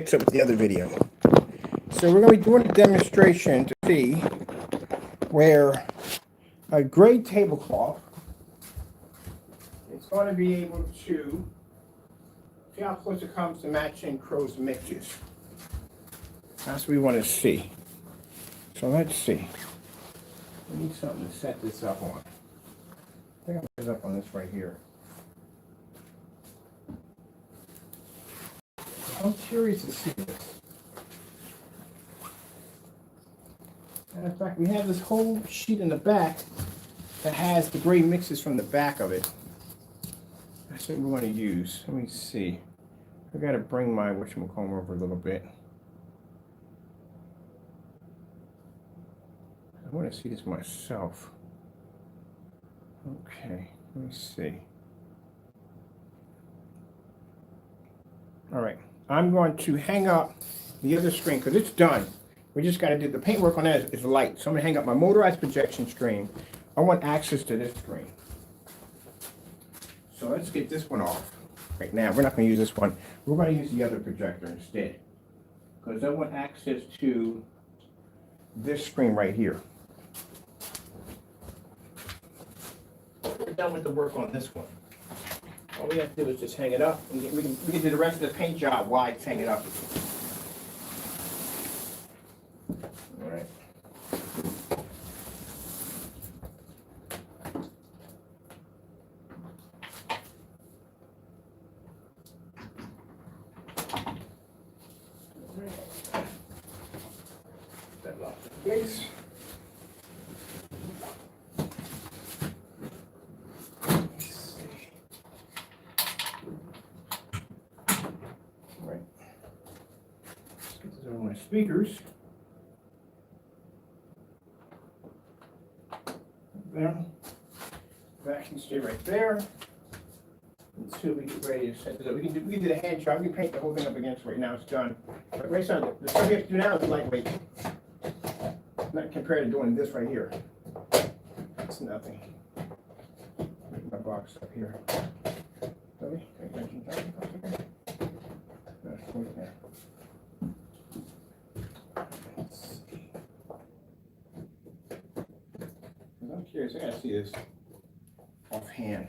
Mix up with the other video. So we're going to be doing a demonstration to see where a gray tablecloth is going to be able to see how close it comes to matching Crow's mixes. That's what we want to see. So let's see. We need something to set this up on. I think I'll put it up on this right here. I'm curious to see this. And in fact, we have this whole sheet in the back that has the gray mixes from the back of it. That's what we want to use. Let me see. I got to bring my whatchamacallit over a little bit. I want to see this myself. Okay, let me see. All right, I'm going to hang up the other screen because it's done. We just got to do the paintwork on that is light. So I'm going to hang up my motorized projection screen. I want access to this screen. So let's get this one off. Right now, we're not going to use this one. We're going to use the other projector instead because I want access to this screen right here. We're done with the work on this one. All we have to do is just hang it up. And we can do the rest of the paint job while I hang it up. All right. That locks in place. My speakers. There. That can stay right there until we get ready to set this up. We can do the hand job. We can paint the whole thing up against right now. It's done. But right now, the stuff we have to do now is lightweight. Not compared to doing this right here. It's nothing. Make my box up here. Sorry. Pay attention. There. I'm curious, I gotta see this offhand.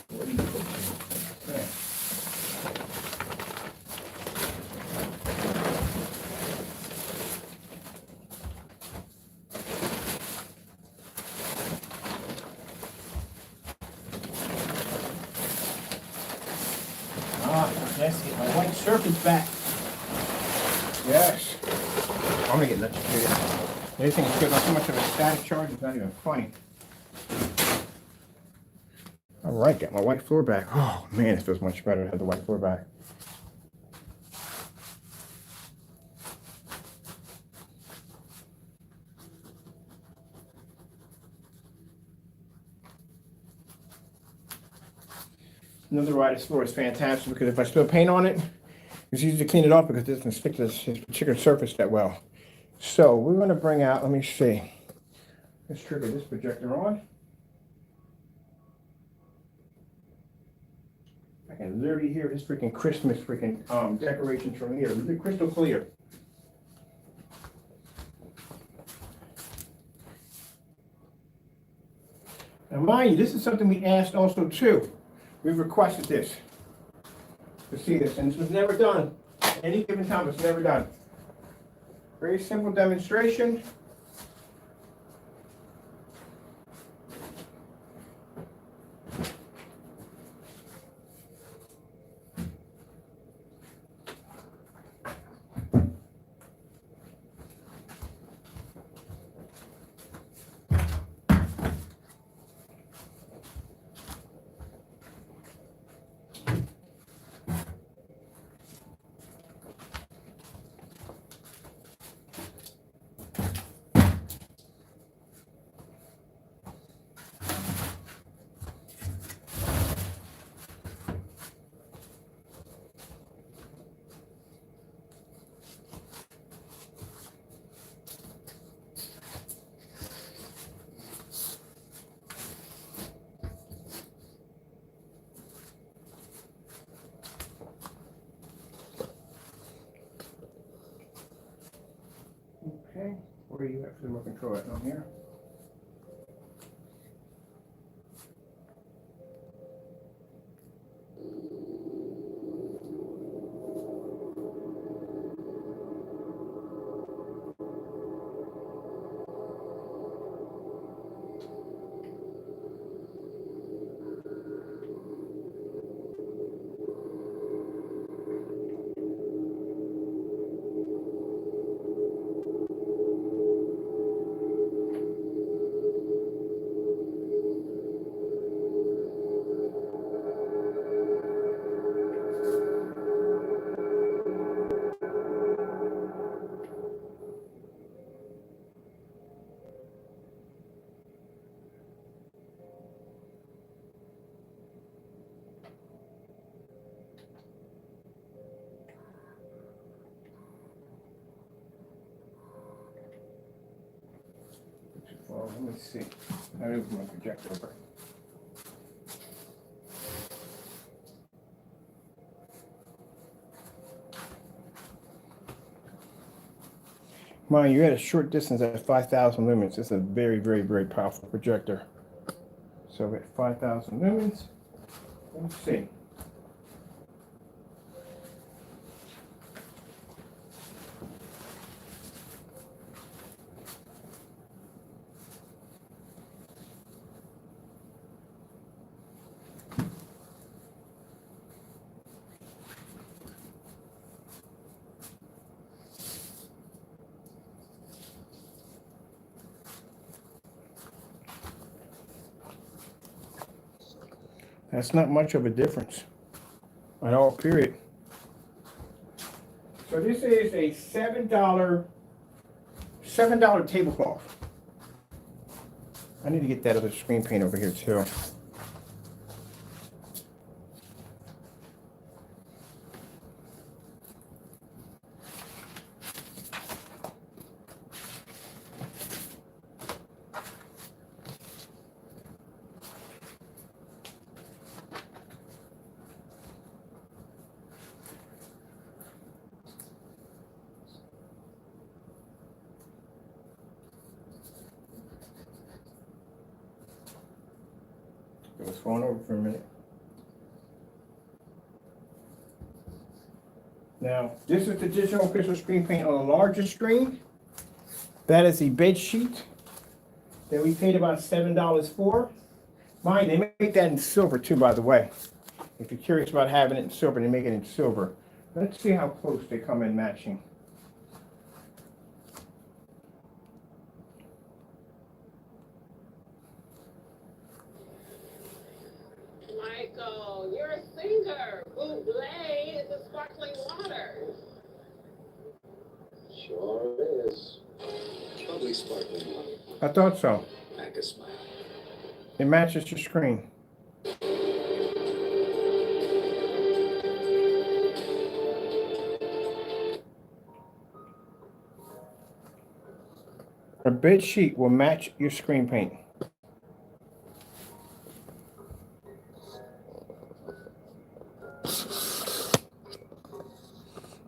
What do you think? Okay. Yes, get my white surface back. Yes. I'm gonna get electrocuted. Everything is good on so much of a static charge, it's not even funny. All right, got my white floor back. Oh man, it feels much better to have the white floor back. Another rider's floor is fantastic because if I spill paint on it, it's easy to clean it off because it doesn't stick to this particular surface that well. So we're going to bring out, let me see. Let's trigger this projector on. I can literally hear this freaking Christmas decorations from here. They're crystal clear. Now mind you, this is something we asked also too. We've requested this, to see this, and this was never done. At any given time, it's never done. Very simple demonstration. Where you have the remote control at on here? Well, let me see. I open my projector over. Mind you, at a short distance at 5,000 lumens, it's a very, very, very powerful projector. So at 5,000 lumens, let's see. That's not much of a difference at all, period. So this is a $7 tablecloth. I need to get that other screen paint over here too. It was going over for a minute. Now, this is the digital crystal screen paint on a larger screen. That is the bed sheet that we paid about $7 for. Mind, they make that in silver too, by the way. If you're curious about having it in silver, they make it in silver. Let's see how close they come in matching. Michael, you're a singer. Buble is a sparkling water. Sure is. Probably sparkling water. I thought so. Back a smile. It matches your screen. A bed sheet will match your screen paint.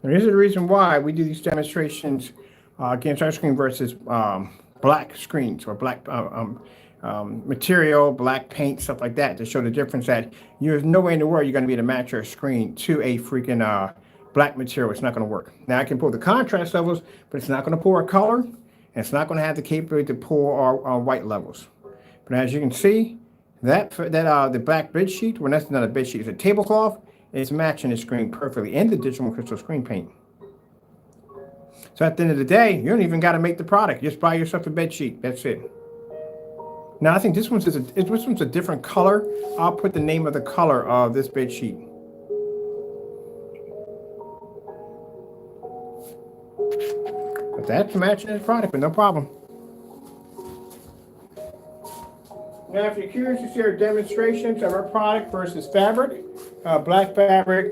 And here's the reason why we do these demonstrations against our screen versus black screens or black material, black paint, stuff like that, to show the difference that there's no way in the world you're going to be able to match your screen to a freaking black material. It's not going to work. Now I can pull the contrast levels, but it's not going to pull our color, and it's not going to have the capability to pull our white levels. But as you can see, the black bed sheet, well, that's not a bed sheet, it's a tablecloth. It's matching the screen perfectly in the digital crystal screen paint. So at the end of the day, you don't even got to make the product. Just buy yourself a bed sheet. That's it. Now I think this one's a different color. I'll put the name of the color of this bed sheet. But that's matching this product, but no problem. Now, if you're curious to see our demonstrations of our product versus fabric, black fabric,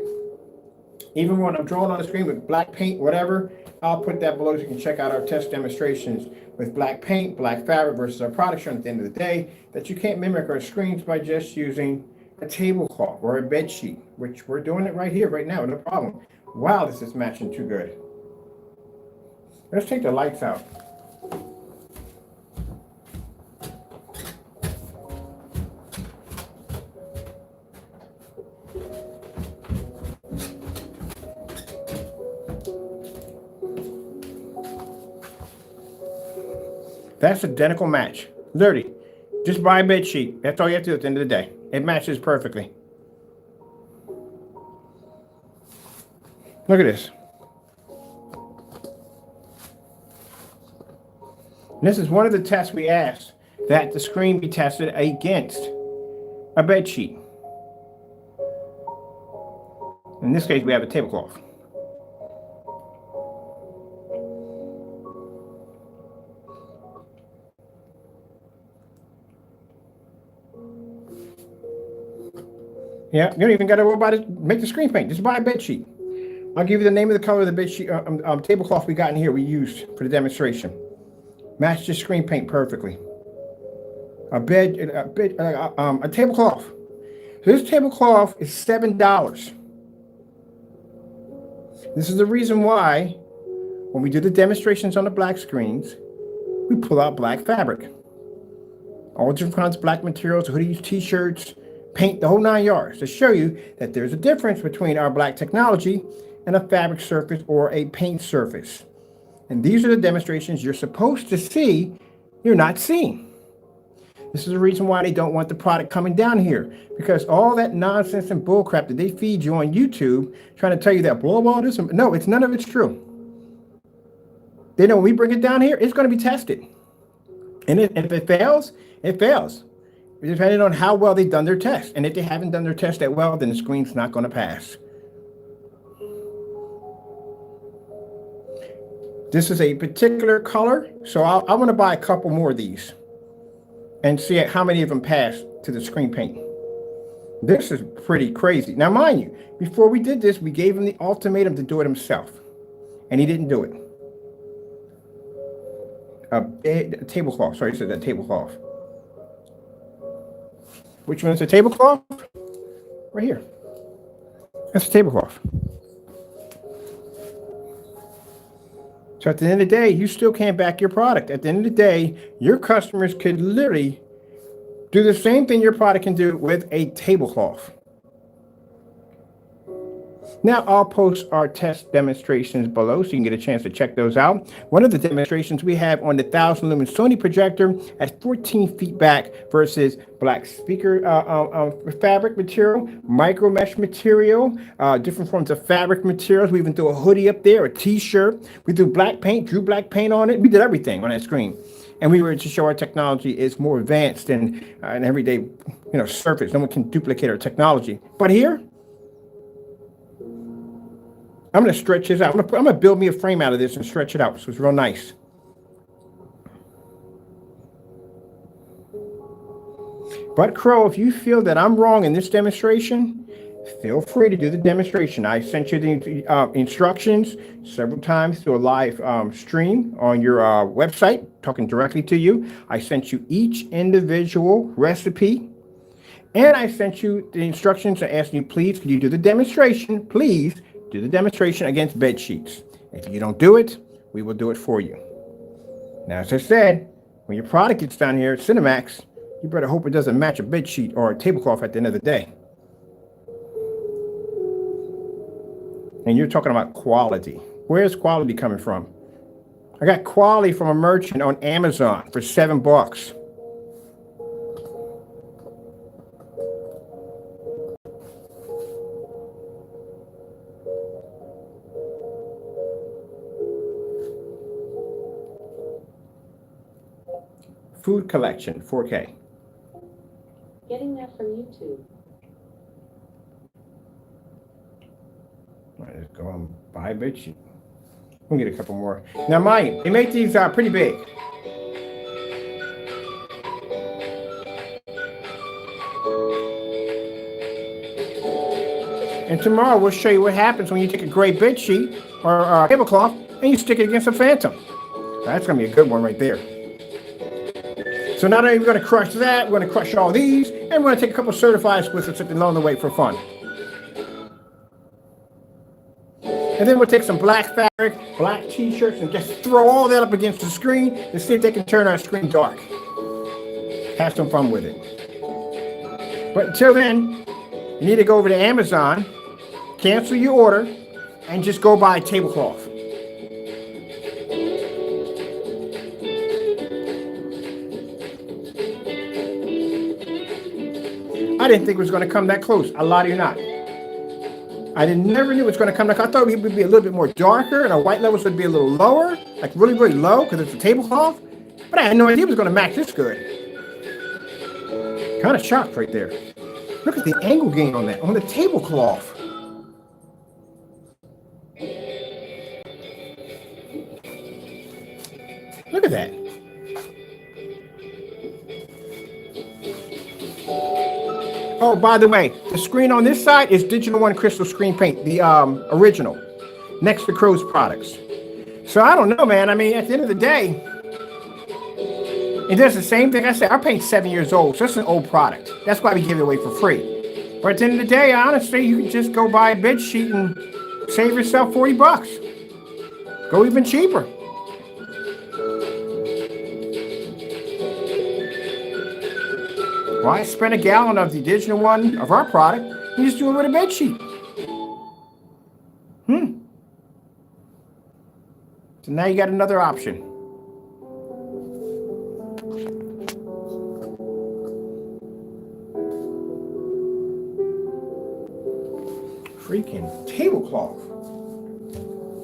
even when I'm drawing on the screen with black paint, whatever, I'll put that below so you can check out our test demonstrations with black paint, black fabric versus our product showing at the end of the day that you can't mimic our screens by just using a tablecloth or a bed sheet, which we're doing it right here, right now, no problem. Wow, this is matching too good. Let's take the lights out. That's identical match. Literally, just buy a bed sheet. That's all you have to do at the end of the day. It matches perfectly. Look at this. This is one of the tests we asked, that the screen be tested against a bed sheet. In this case, we have a tablecloth. Yeah, you don't even got to worry about it. Make the screen paint. Just buy a bed sheet. I'll give you the name of the color of the bed sheet, tablecloth we got in here. We used for the demonstration. Matched the screen paint perfectly. A tablecloth. So this tablecloth is $7. This is the reason why, when we do the demonstrations on the black screens, we pull out black fabric. All different kinds of black materials, hoodies, t-shirts, paint, the whole 9 yards, to show you that there's a difference between our black technology and a fabric surface or a paint surface. And these are the demonstrations you're supposed to see, you're not seeing. This is the reason why they don't want the product coming down here, because all that nonsense and bullcrap that they feed you on YouTube, trying to tell you that blow all this, no, it's none of it's true. They know when we bring it down here, it's going to be tested. And if it fails, it fails. Depending on how well they've done their test. And if they haven't done their test that well, then the screen's not going to pass. This is a particular color, so I want to buy a couple more of these and see how many of them pass to the screen paint. This is pretty crazy. Now, mind you, before we did this, we gave him the ultimatum to do it himself, and he didn't do it. A tablecloth. Sorry, I said that tablecloth. Which one is a tablecloth? Right here. That's a tablecloth. So at the end of the day, you still can't back your product. At the end of the day, your customers could literally do the same thing your product can do with a tablecloth. Now, I'll post our test demonstrations below so you can get a chance to check those out. One of the demonstrations we have on the 1,000 lumen Sony projector at 14 feet back versus black speaker fabric material, micro mesh material, different forms of fabric materials. We even threw a hoodie up there, a t-shirt. We threw black paint, drew black paint on it. We did everything on that screen. And we were to show our technology is more advanced than an everyday surface. No one can duplicate our technology. But here, I'm going to stretch this out. I'm going to build me a frame out of this and stretch it out so it's real nice. But Crow, if you feel that I'm wrong in this demonstration, feel free to do the demonstration. I sent you the instructions several times through a live stream on your website, talking directly to you. I sent you each individual recipe, and I sent you the instructions asking you, please, could you do the demonstration? Please do the demonstration against bed sheets. If you don't do it, we will do it for you. Now, as I said, when your product gets down here at Cinemax, you better hope it doesn't match a bed sheet or a tablecloth at the end of the day. And you're talking about quality. Where's quality coming from? I got quality from a merchant on Amazon for $7. Food collection, 4K. Getting that from YouTube. All right, let's go and buy a bed sheet. We'll get a couple more. Now, mind you, they make these pretty big. And tomorrow we'll show you what happens when you take a gray bed sheet or a tablecloth and you stick it against a Phantom. That's going to be a good one right there. So not only are we going to crush that, we're going to crush all these, and we're going to take a couple certified splits and something along the way for fun. And then we'll take some black fabric, black t-shirts, and just throw all that up against the screen and see if they can turn our screen dark. Have some fun with it. But until then, you need to go over to Amazon, cancel your order, and just go buy a tablecloth. I didn't think it was going to come that close. I lie to you not. I never knew it was going to come that close. I thought it would be a little bit more darker and our white levels would be a little lower, like really, really low because it's a tablecloth. But I had no idea it was going to match this good. Kind of shocked right there. Look at the angle gain on that, on the tablecloth. Look at that. Oh, by the way, the screen on this side is Digital One Crystal Screen Paint, the original, next to Crow's products. So I don't know, man. I mean, at the end of the day, it does the same thing. I said, our paint's 7 years old, so it's an old product. That's why we give it away for free. But at the end of the day, honestly, you can just go buy a bid sheet and save yourself 40 bucks. Go even cheaper. Why spend a gallon of the Digital One of our product and just do it with a bed sheet? So now you got another option. Freaking tablecloth.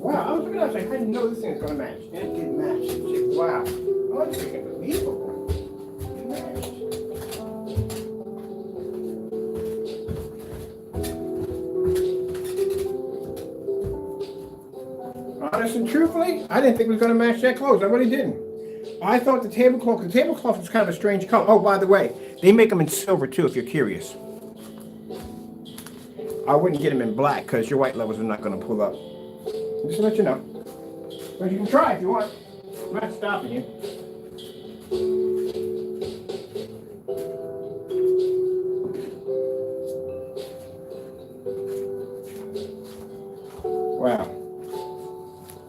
Wow, I was looking at it, I was like, I didn't know this thing's gonna match. And it did match. It's like, wow. Oh, it's freaking unbelievable. It matched. Honest and truthfully, I didn't think it was going to match that close. I really didn't. I thought the tablecloth was kind of a strange color. Oh, by the way, they make them in silver too, if you're curious. I wouldn't get them in black because your white levels are not going to pull up. Just to let you know. But you can try if you want. I'm not stopping you. Wow.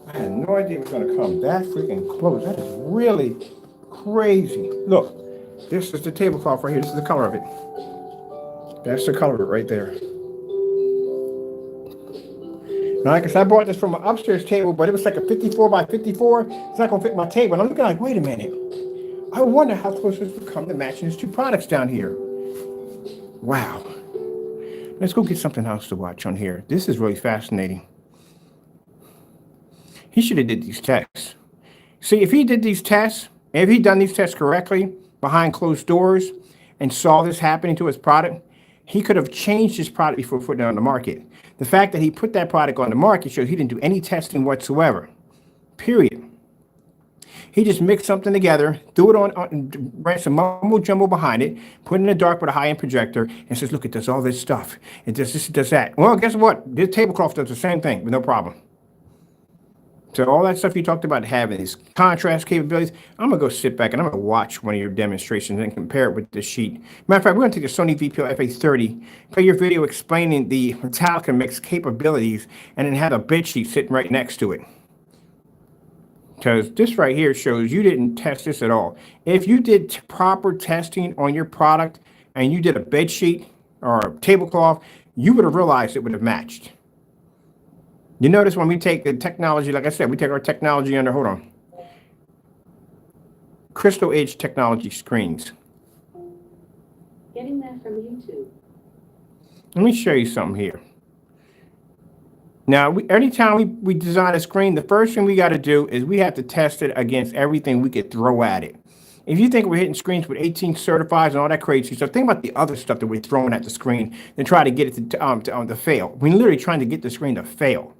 I had no idea it was going to come that freaking close. That is really crazy. Look, this is the tablecloth right here. This is the color of it. That's the color of it right there. Now, like I said, I bought this from an upstairs table, but it was like a 54 by 54. It's not going to fit my table. And I'm looking like, wait a minute. I wonder how close this would come to matching these two products down here. Wow. Let's go get something else to watch on here. This is really fascinating. He should have did these tests. See, if he did these tests, if he'd done these tests correctly behind closed doors and saw this happening to his product, he could have changed his product before putting it on the market. The fact that he put that product on the market shows he didn't do any testing whatsoever. Period. He just mixed something together, threw it on, ran some mumbo jumbo behind it, put it in the dark with a high-end projector, and says, look, it does all this stuff. It does this, it does that. Well, guess what? This tablecloth does the same thing with no problem. So all that stuff you talked about having these contrast capabilities, I'm going to go sit back and I'm going to watch one of your demonstrations and compare it with this sheet. Matter of fact, we're going to take the Sony VPO FA30, play your video explaining the Metallica mix capabilities, and then have a bed sheet sitting right next to it. Because this right here shows you didn't test this at all. If you did proper testing on your product and you did a bed sheet or a tablecloth, you would have realized it would have matched. You notice when we take the technology, like I said, we take our technology under, hold on, Crystal Edge technology screens. Getting that from YouTube. Let me show you something here. Now, anytime we design a screen, the first thing we got to do is we have to test it against everything we could throw at it. If you think we're hitting screens with 18 certifieds and all that crazy stuff, think about the other stuff that we're throwing at the screen and try to get it to fail. We're literally trying to get the screen to fail.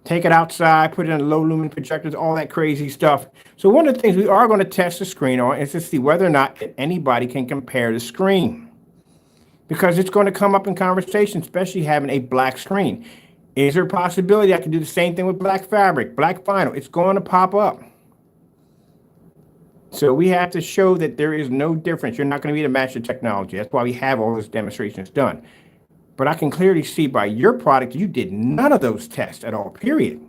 Take it outside, put it in low lumen projectors, all that crazy stuff. So one of the things we are going to test the screen on is to see whether or not anybody can compare the screen. Because it's going to come up in conversation, especially having a black screen. Is there a possibility I can do the same thing with black fabric, black vinyl? It's going to pop up. So we have to show that there is no difference. You're not going to be able to match the technology. That's why we have all those demonstrations done. But I can clearly see by your product, you did none of those tests at all, period.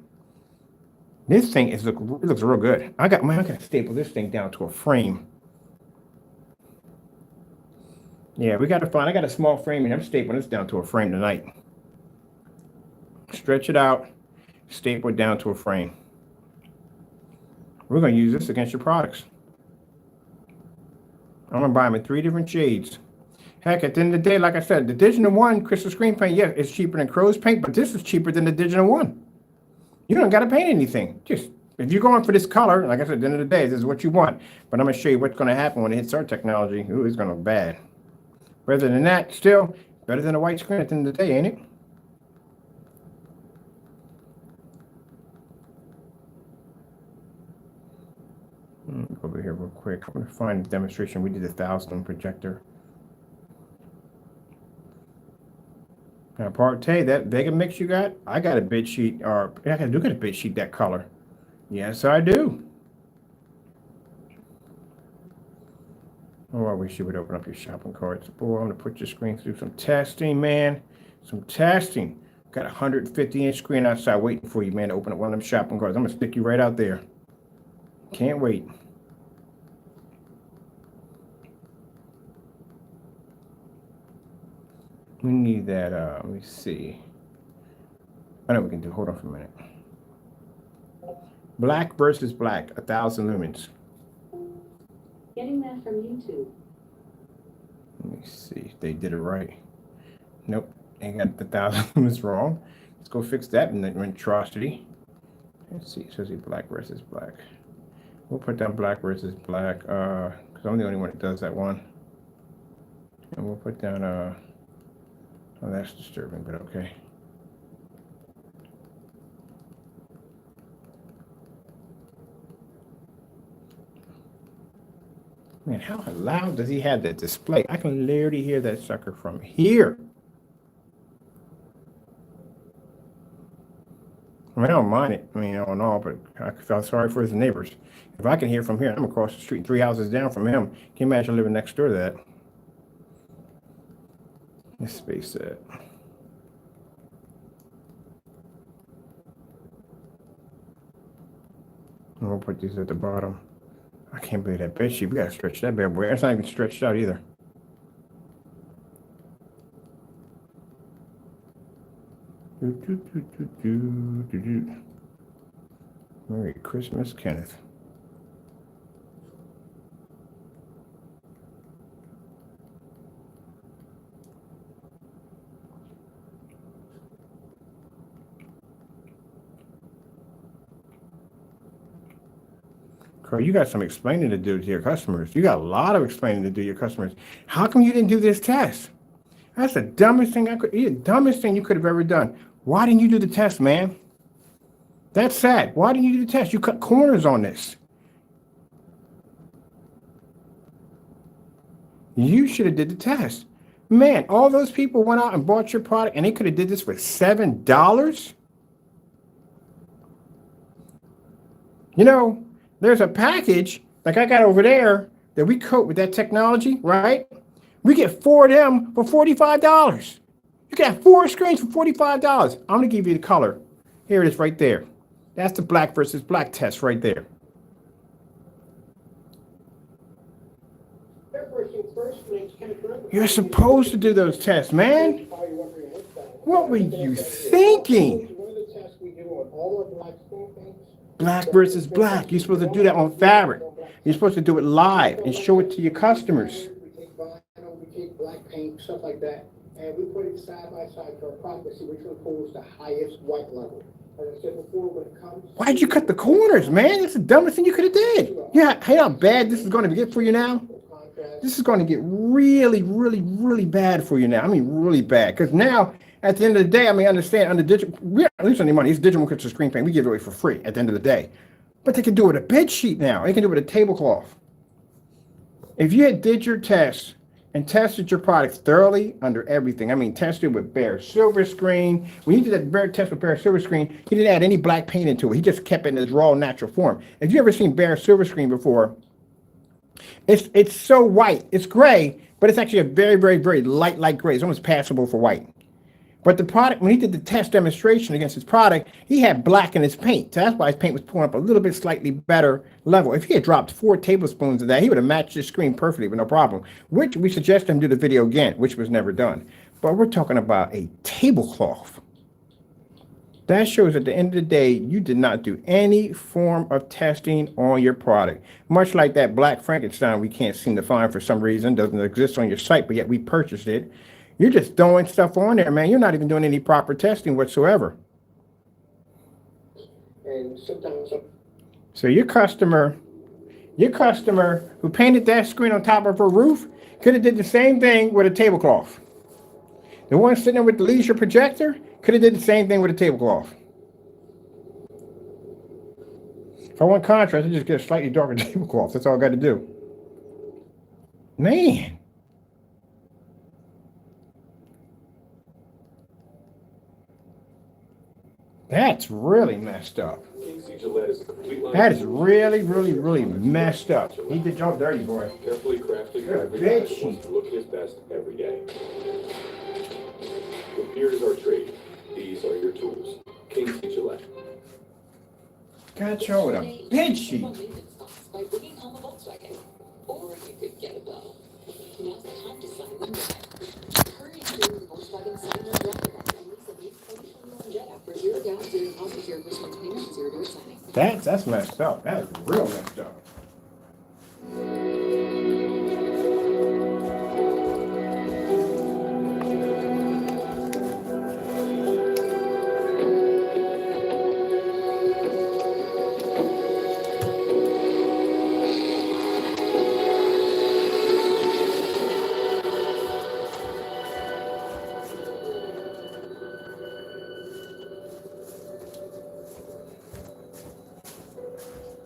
This thing it looks real good. I got to staple this thing down to a frame. Yeah, I got a small frame and I'm stapling this down to a frame tonight. Stretch it out, staple it down to a frame. We're going to use this against your products. I'm going to buy them in 3 different shades. Heck, at the end of the day, like I said, the digital one, crystal screen paint, yeah, it's cheaper than Crow's paint, but this is cheaper than the digital one. You don't got to paint anything. Just, if you're going for this color, like I said, at the end of the day, this is what you want. But I'm going to show you what's going to happen when it hits our technology. Ooh, it's going to look bad. Rather than that, still, better than a white screen at the end of the day, ain't it? Go over here real quick. I'm going to find a demonstration. We did a 1,000 projector. Now, partay, that Vega mix you got, I got a bid sheet, or I do got a bid sheet that color. Yes, I do. Oh, I wish you would open up your shopping carts. Boy, I'm going to put your screen through some testing, man. Some testing. Got a 150-inch screen outside waiting for you, man, to open up one of them shopping carts. I'm going to stick you right out there. Can't wait. We need that, let me see. I know we can do, hold on for a minute. Black versus black, 1,000 lumens. Getting that from YouTube. Let me see if they did it right. Nope, they got the 1,000 lumens wrong. Let's go fix that in the atrocity. Let's see, it says black versus black. We'll put down black versus black, because I'm the only one that does that one. And we'll put down, oh, that's disturbing, but okay. Man, how loud does he have that display? I can literally hear that sucker from here. I mean, I don't mind it. I mean, all in all, but I feel sorry for his neighbors. If I can hear from here, I'm across the street, 3 houses down from him. Can you imagine living next door to that? Let's space that. And we'll put these at the bottom. I can't believe that bed sheet. We gotta stretch that bad boy. That's not even stretched out either. Merry Christmas, Kenneth. Carl, you got some explaining to do to your customers. You got a lot of explaining to do to your customers. How come you didn't do this test? That's the dumbest thing you could have ever done. Why didn't you do the test, man? That's sad. Why didn't you do the test? You cut corners on this. You should have did the test. Man, all those people went out and bought your product and they could have did this for $7. You know, there's a package like I got over there that we coat with that technology, right? We get 4 of them for $45. You can have 4 screens for $45. I'm going to give you the color. Here it is right there. That's the black versus black test right there. You're supposed to do those tests, man. What were you thinking? Black versus black. You're supposed to do that on fabric. You're supposed to do it live and show it to your customers. We take vinyl, we take black paint, stuff like that, and we put it side by side to our product to see which one pulls the highest white level. As I said before, when it comes, why'd you cut the corners, man? That's the dumbest thing you could have did. Yeah, hey, how bad this is going to get for you now? This is going to get really, really, really bad for you now. I mean, really bad. Because now, at the end of the day, I mean, understand, under digital, we don't lose any money. It's digital crystal screen paint. We give it away for free at the end of the day. But they can do it with a bed sheet now. They can do it with a tablecloth. If you had did your test and tested your product thoroughly under everything, I mean, tested with bare silver screen. When you did that bare test with bare silver screen, he didn't add any black paint into it. He just kept it in its raw, natural form. If you ever seen bare silver screen before, it's so white. It's gray, but it's actually a very, very, very light gray. It's almost passable for white. But the product, when he did the test demonstration against his product, he had black in his paint. So that's why his paint was pulling up a little bit slightly better level. If he had dropped 4 tablespoons of that, he would have matched his screen perfectly with no problem, which we suggest him do the video again, which was never done. But we're talking about a tablecloth. That shows at the end of the day, you did not do any form of testing on your product. Much like that Black Frankenstein we can't seem to find for some reason, doesn't exist on your site, but yet we purchased it. You're just throwing stuff on there, man. You're not even doing any proper testing whatsoever. And sometimes, So your customer who painted that screen on top of her roof could have did the same thing with a tablecloth. The one sitting there with the leisure projector could have did the same thing with a tablecloth. If I want contrast, I just get a slightly darker tablecloth. That's all I got to do. Man. That's really messed up. That is really, really, really messed up. He did your job dirty, boy. Carefully crafted Good every bitch. guy wants to look his best every day. The beard is our trade. These are your tools. King Gillette. Got your with a bitchy. By bringing home a Volkswagen. Or you could get a bow. Now's the time to sign one drive. Hurry to the Volkswagen Sign One Drive event and lease a new 2021 Jetta for $0 down, $0 deposit, 0% payment, $0 to signing. That's messed up. That is real messed up.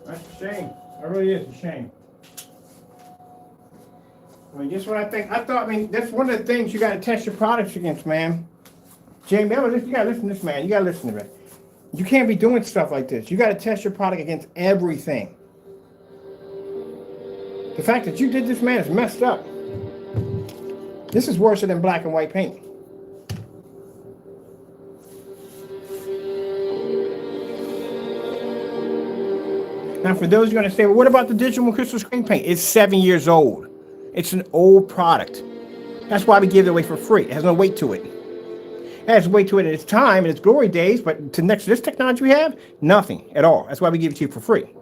That's a shame. That really is a shame. I mean, just what I think. I mean, that's one of the things you got to test your products against, man. Jamie, you got to listen to this, man. You got to listen to me. You can't be doing stuff like this. You got to test your product against everything. The fact that you did this, man, is messed up. This is worse than black and white paint. Now, for those who are going to say, well, what about the digital crystal screen paint? It's 7 years old. It's an old product. That's why we give it away for free. It has no weight to it. It has weight to it at its time and its glory days, but to next to this technology we have, nothing at all. That's why we give it to you for free.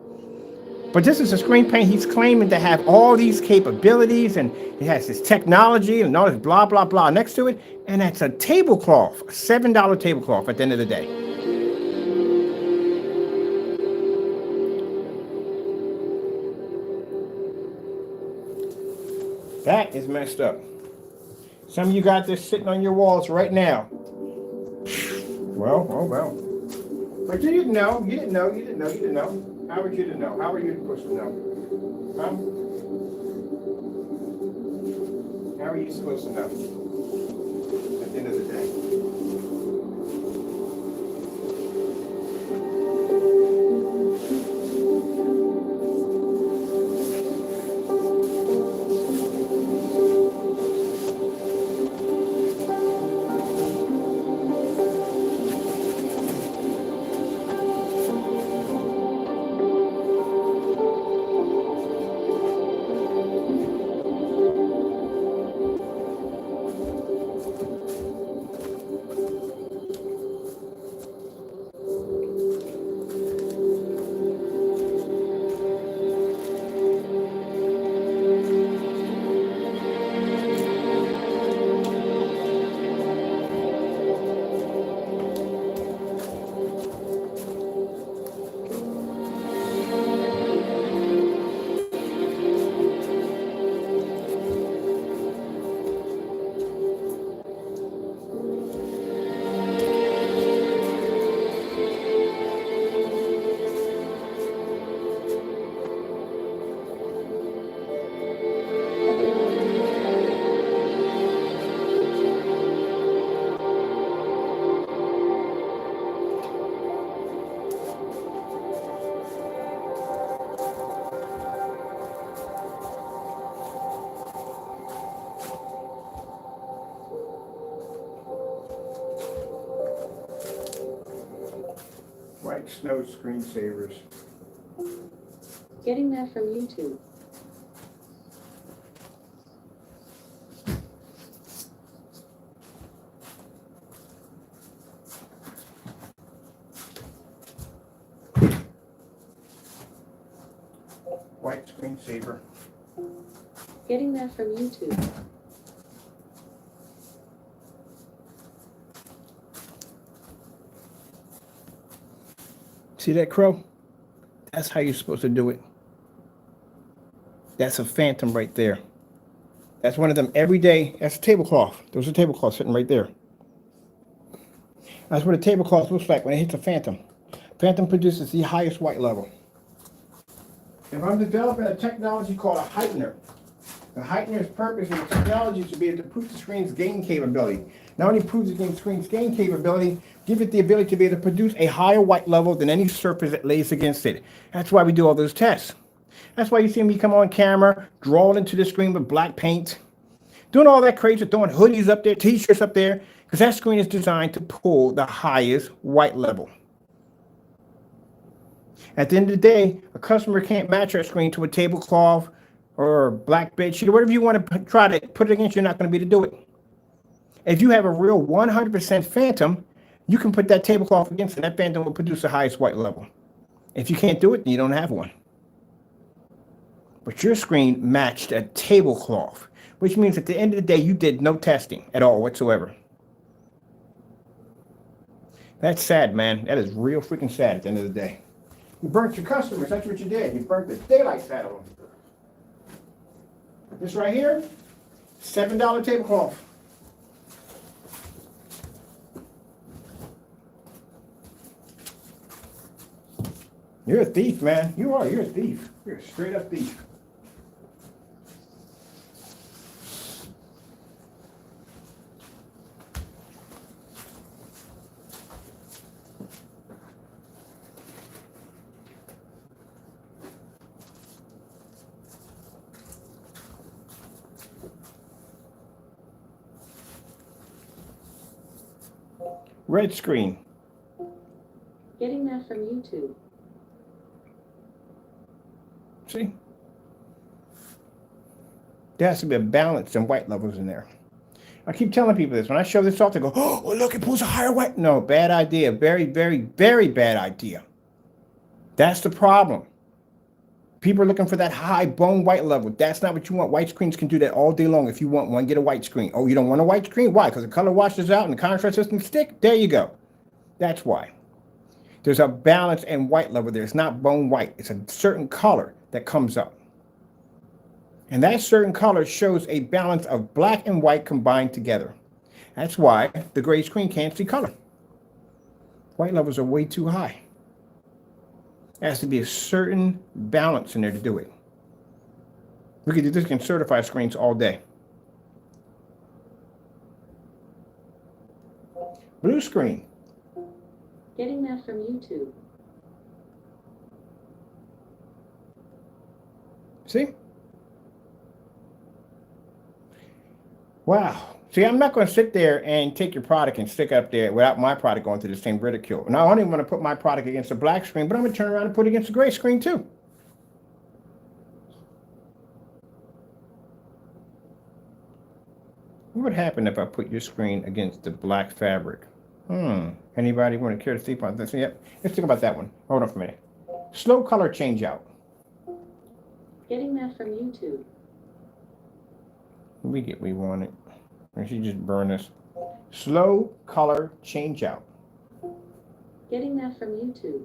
But this is a screen paint he's claiming to have all these capabilities, and it has this technology and all this blah, blah, blah next to it, and that's a tablecloth, a $7 tablecloth at the end of the day. That is messed up. Some of you got this sitting on your walls right now. Well, oh well. But you didn't know. You didn't know. You didn't know. You didn't know. How were you to know? How were you supposed to know? Huh? How are you supposed to know? At the end of the day. White snow screensavers. Getting that from YouTube. screensaver. Getting that from YouTube. See that, Crow? That's how you're supposed to do it. That's a phantom right there. That's one of them every day. That's a tablecloth. There's a tablecloth sitting right there. That's what a tablecloth looks like when it hits a phantom. Phantom produces the highest white level. If I'm developing a technology called a heightener, the heightener's purpose is technology to be able to improve the screen's gain capability. Not only improve the screen's gain capability, give it the ability to be able to produce a higher white level than any surface that lays against it. That's why we do all those tests. That's why you see me come on camera, drawing into the screen with black paint, doing all that crazy, throwing hoodies up there, t-shirts up there, because that screen is designed to pull the highest white level. At the end of the day, a customer can't match that screen to a tablecloth or black bed sheet or whatever you want to try to put it against. You're not going to be able to do it. If you have a real 100% phantom, you can put that tablecloth against it. That phantom will produce the highest white level. If you can't do it, then you don't have one. But your screen matched a tablecloth, which means at the end of the day, you did no testing at all whatsoever. That's sad, man. That is real freaking sad at the end of the day. You burnt your customers. That's what you did. You burnt the daylights out of them. This right here, $7 tablecloth. You're a thief, man. You are. You're a thief. You're a straight up thief. Red screen. Getting that from YouTube. See? There has to be a balance in white levels in there. I keep telling people this. When I show this off, they go, oh, look, it pulls a higher white. No, bad idea. Very, very, very bad idea. That's the problem. People are looking for that high bone white level. That's not what you want. White screens can do that all day long. If you want one, get a white screen. Oh, you don't want a white screen? Why? Because the color washes out and the contrast system stick? There you go. That's why. There's a balance in white level there. It's not bone white. It's a certain color that comes up. And that certain color shows a balance of black and white combined together. That's why the gray screen can't see color. White levels are way too high. There has to be a certain balance in there to do it. We could do this in certified screens all day. Blue screen. Getting that from YouTube. See? Wow. See, I'm not going to sit there and take your product and stick up there without my product going through the same ridicule. Now, I don't even want to put my product against the black screen, but I'm going to turn around and put it against the gray screen too. What would happen if I put your screen against the black fabric? Anybody want to care to sleep on this? Yep. Let's think about that one. Hold on for a minute. Slow color change out. Getting that from YouTube. We want it. I should just burn this. Slow color change out. Getting that from YouTube.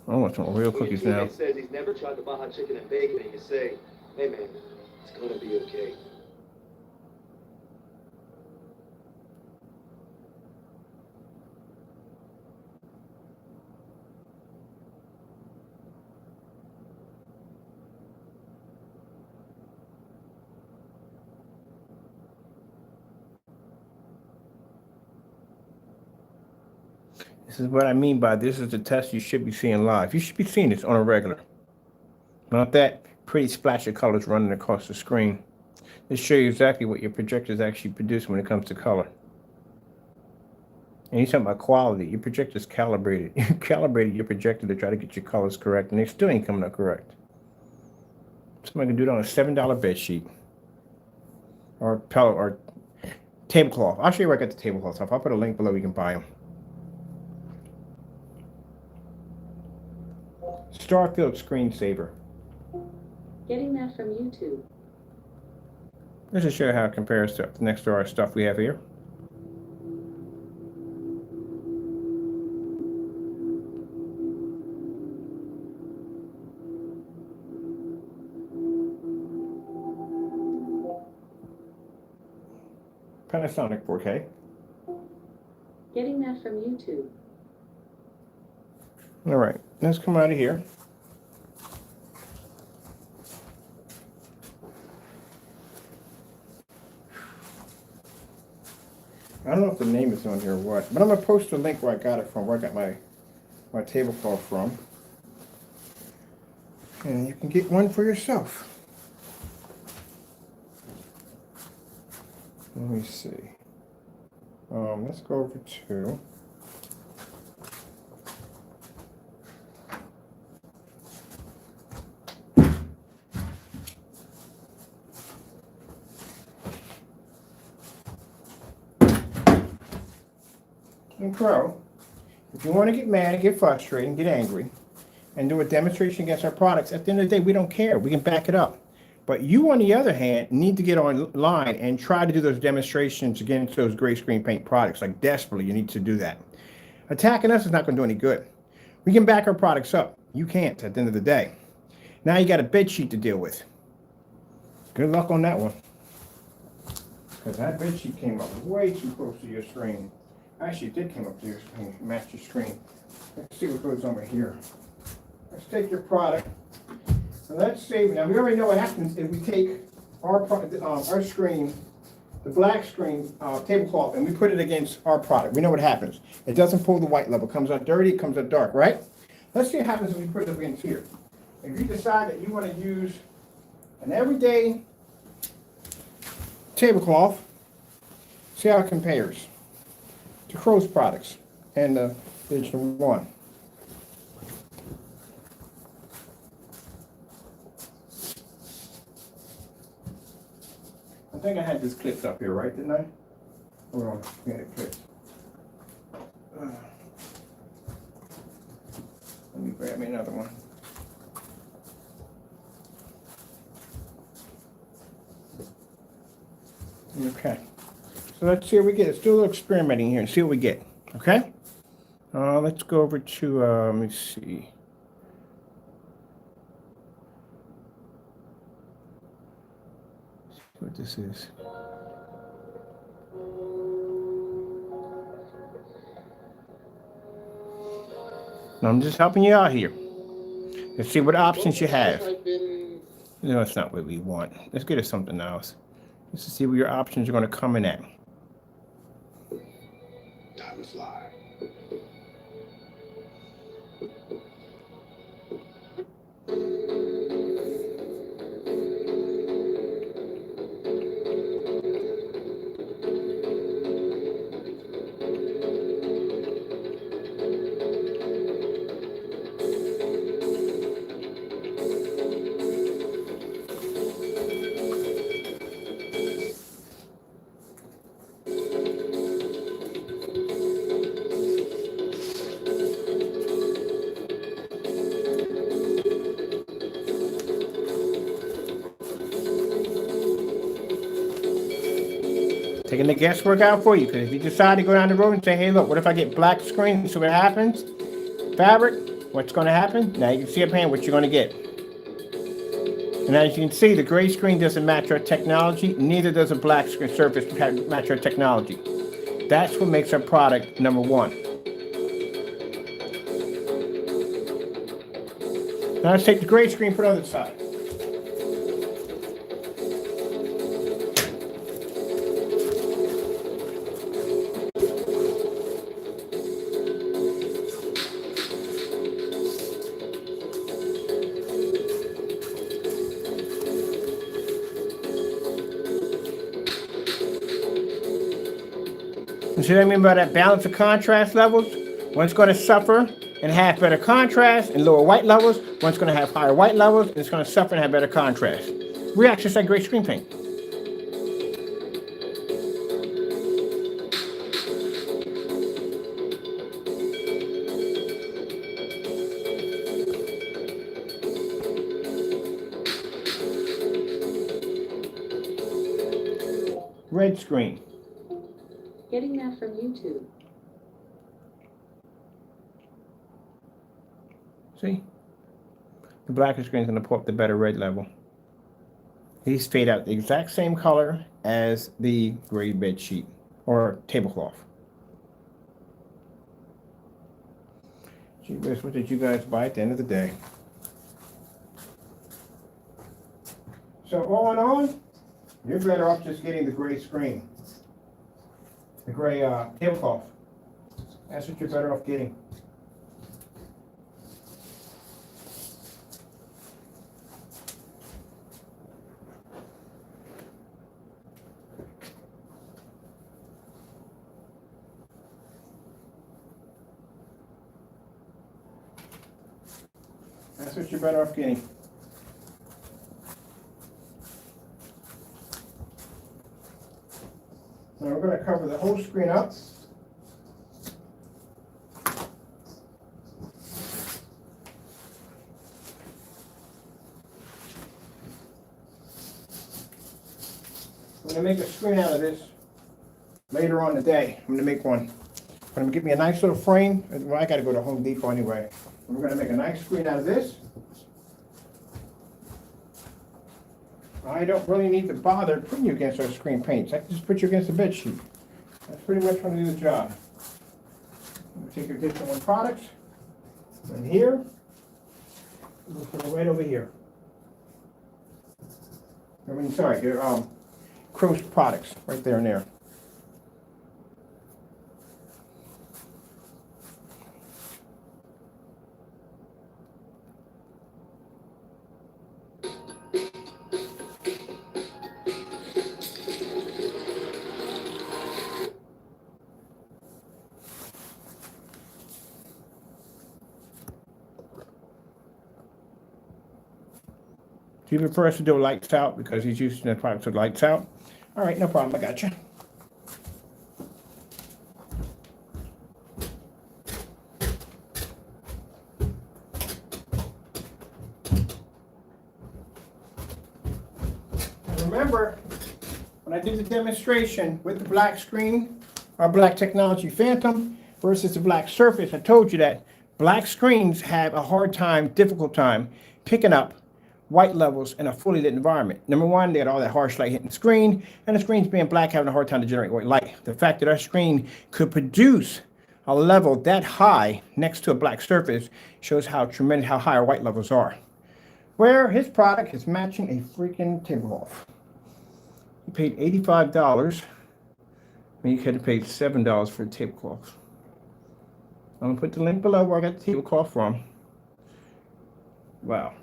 I want some real cookies now. He says he's never tried the Baja chicken and bacon, and you say, hey man, it's gonna be okay. This is what I mean by this is the test you should be seeing live. You should be seeing this on a regular. Not that pretty splash of colors running across the screen. This shows you exactly what your projector is actually producing when it comes to color. And you're talking about quality. Your projector is calibrated. You calibrated your projector to try to get your colors correct, and they still ain't coming up correct. Somebody can do it on a $7 bed sheet or tablecloth. I'll show you where I got the tablecloth stuff. I'll put a link below. You can buy them. Starfield screensaver. Getting that from YouTube. Let's just show you how it compares to next to our stuff we have here. Panasonic 4K. Getting that from YouTube. All right, let's come out of here. I don't know if the name is on here or what, but I'm gonna post a link where I got it from, where I got my tablecloth from, and you can get one for yourself. Let me see. Let's go over to. And Pro, if you want to get mad and get frustrated and get angry and do a demonstration against our products, at the end of the day, we don't care. We can back it up. But you, on the other hand, need to get online and try to do those demonstrations against those gray screen paint products. Like, desperately, you need to do that. Attacking us is not going to do any good. We can back our products up. You can't at the end of the day. Now you got a bed sheet to deal with. Good luck on that one. Because that bed sheet came up way too close to your screen. Actually, it did come up to your screen, match your screen. Let's see what goes over here. Let's take your product. And let's see, now we already know what happens if we take our screen, the black screen tablecloth, and we put it against our product. We know what happens. It doesn't pull the white level. It comes out dirty, it comes out dark, right? Let's see what happens if we put it up against here. If you decide that you want to use an everyday tablecloth, see how it compares to Crow's products and the digital one. I think I had this clipped up here, right? Didn't I? Hold on, we had it clipped. Let me grab me another one. Okay. So let's see what we get. Let's do a little experimenting here and see what we get. Okay? Let's go over to, let me see. What this is. I'm just helping you out here. Let's see what options you have. No, it's not what we want. Let's get us something else. Let's see where your options are going to come in at. Time to fly. Taking the guesswork out for you, because if you decide to go down the road and say, hey, look, what if I get black screen? See what happens? Fabric, what's going to happen? Now you can see up here what you're going to get. And as you can see, the gray screen doesn't match our technology, neither does a black screen surface match our technology. That's what makes our product number one. Now let's take the gray screen, put it on the other side. You see what I mean by that balance of contrast levels? One's going to suffer and have better contrast and lower white levels. One's going to have higher white levels and it's going to suffer and have better contrast. Reacts just like gray screen paint. red screen. Getting that from YouTube. See? The blacker screen is going to pull up the better red level. These fade out the exact same color as the gray bed sheet or tablecloth. Gee whiz, what did you guys buy at the end of the day? So all in all, you're better off just getting the gray screen. The gray tablecloth. That's what you're better off getting. That's what you're better off getting. Now we're going to cover the whole screen up. I'm going to make a screen out of this later on today. I'm going to make one. I'm going to get me a nice little frame. Well, I got to go to Home Depot anyway. We're going to make a nice screen out of this. I don't really need to bother putting you against those screen paints. I can just put you against the bed sheet. That's pretty much going to do the job. I'm going to take your Digital One products. And here, we'll put it right over here. I mean, sorry, your Crow's products, right there and there. Do you prefer us to do lights out because he's using the products with lights out? All right, no problem. I got you. And remember, when I do the demonstration with the black screen, our black technology Phantom versus the black Surface, I told you that black screens have a hard time, difficult time picking up white levels in a fully lit environment. Number one, they got all that harsh light hitting the screen, and the screen's being black, having a hard time to generate white light. The fact that our screen could produce a level that high next to a black surface shows how tremendous, how high our white levels are. Where his product is matching a freaking tablecloth. He paid $85, when you could have paid $7 for the tablecloth. I'm gonna put the link below where I got the tablecloth from. Wow.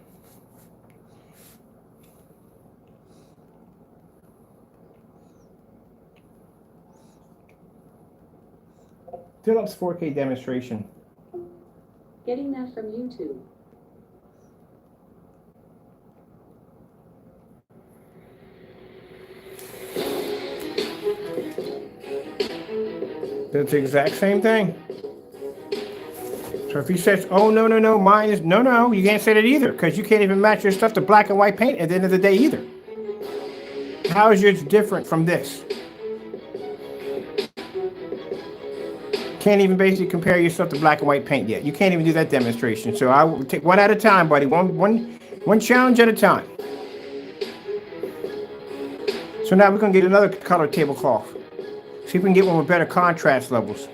Philips 4K demonstration. Getting that from YouTube. That's the exact same thing. So if he says, oh, no, mine is, no, you can't say that either, because you can't even match your stuff to black and white paint at the end of the day either. How is yours different from this? Can't even basically compare yourself to black and white paint yet. You can't even do that demonstration. So I will take one at a time, buddy. One challenge at a time. So now we're going to get another color tablecloth. See if we can get one with better contrast levels.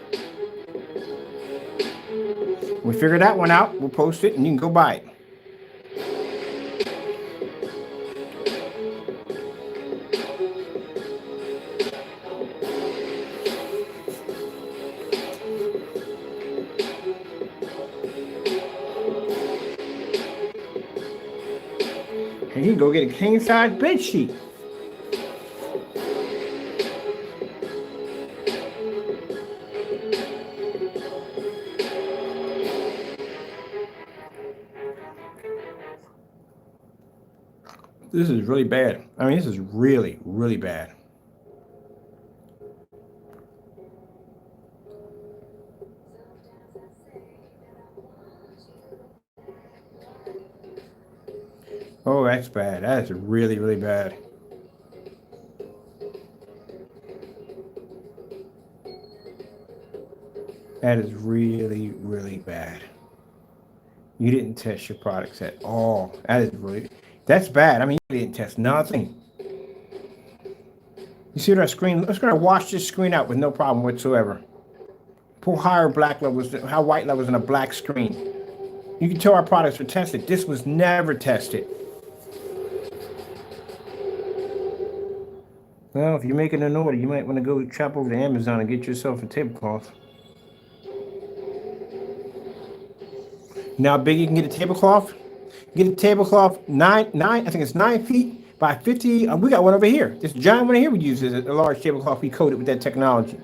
When we figure that one out, we'll post it and you can go buy it. And you can go get a king size bed sheet. This is really bad. I mean, this is really, really bad. Oh, that's bad. That is really, really bad. That is really, really bad. You didn't test your products at all. That's bad. I mean, you didn't test nothing. You see that screen? Let's gonna wash this screen out with no problem whatsoever. Pull higher black levels, high white levels on a black screen. You can tell our products were tested. This was never tested. Well, if you're making an order, you might want to go shop over to Amazon and get yourself a tablecloth. Now, how big you can get a tablecloth? Get a tablecloth I think it's 9 feet by 50. We got one over here. This giant one here we use is a large tablecloth we coated with that technology.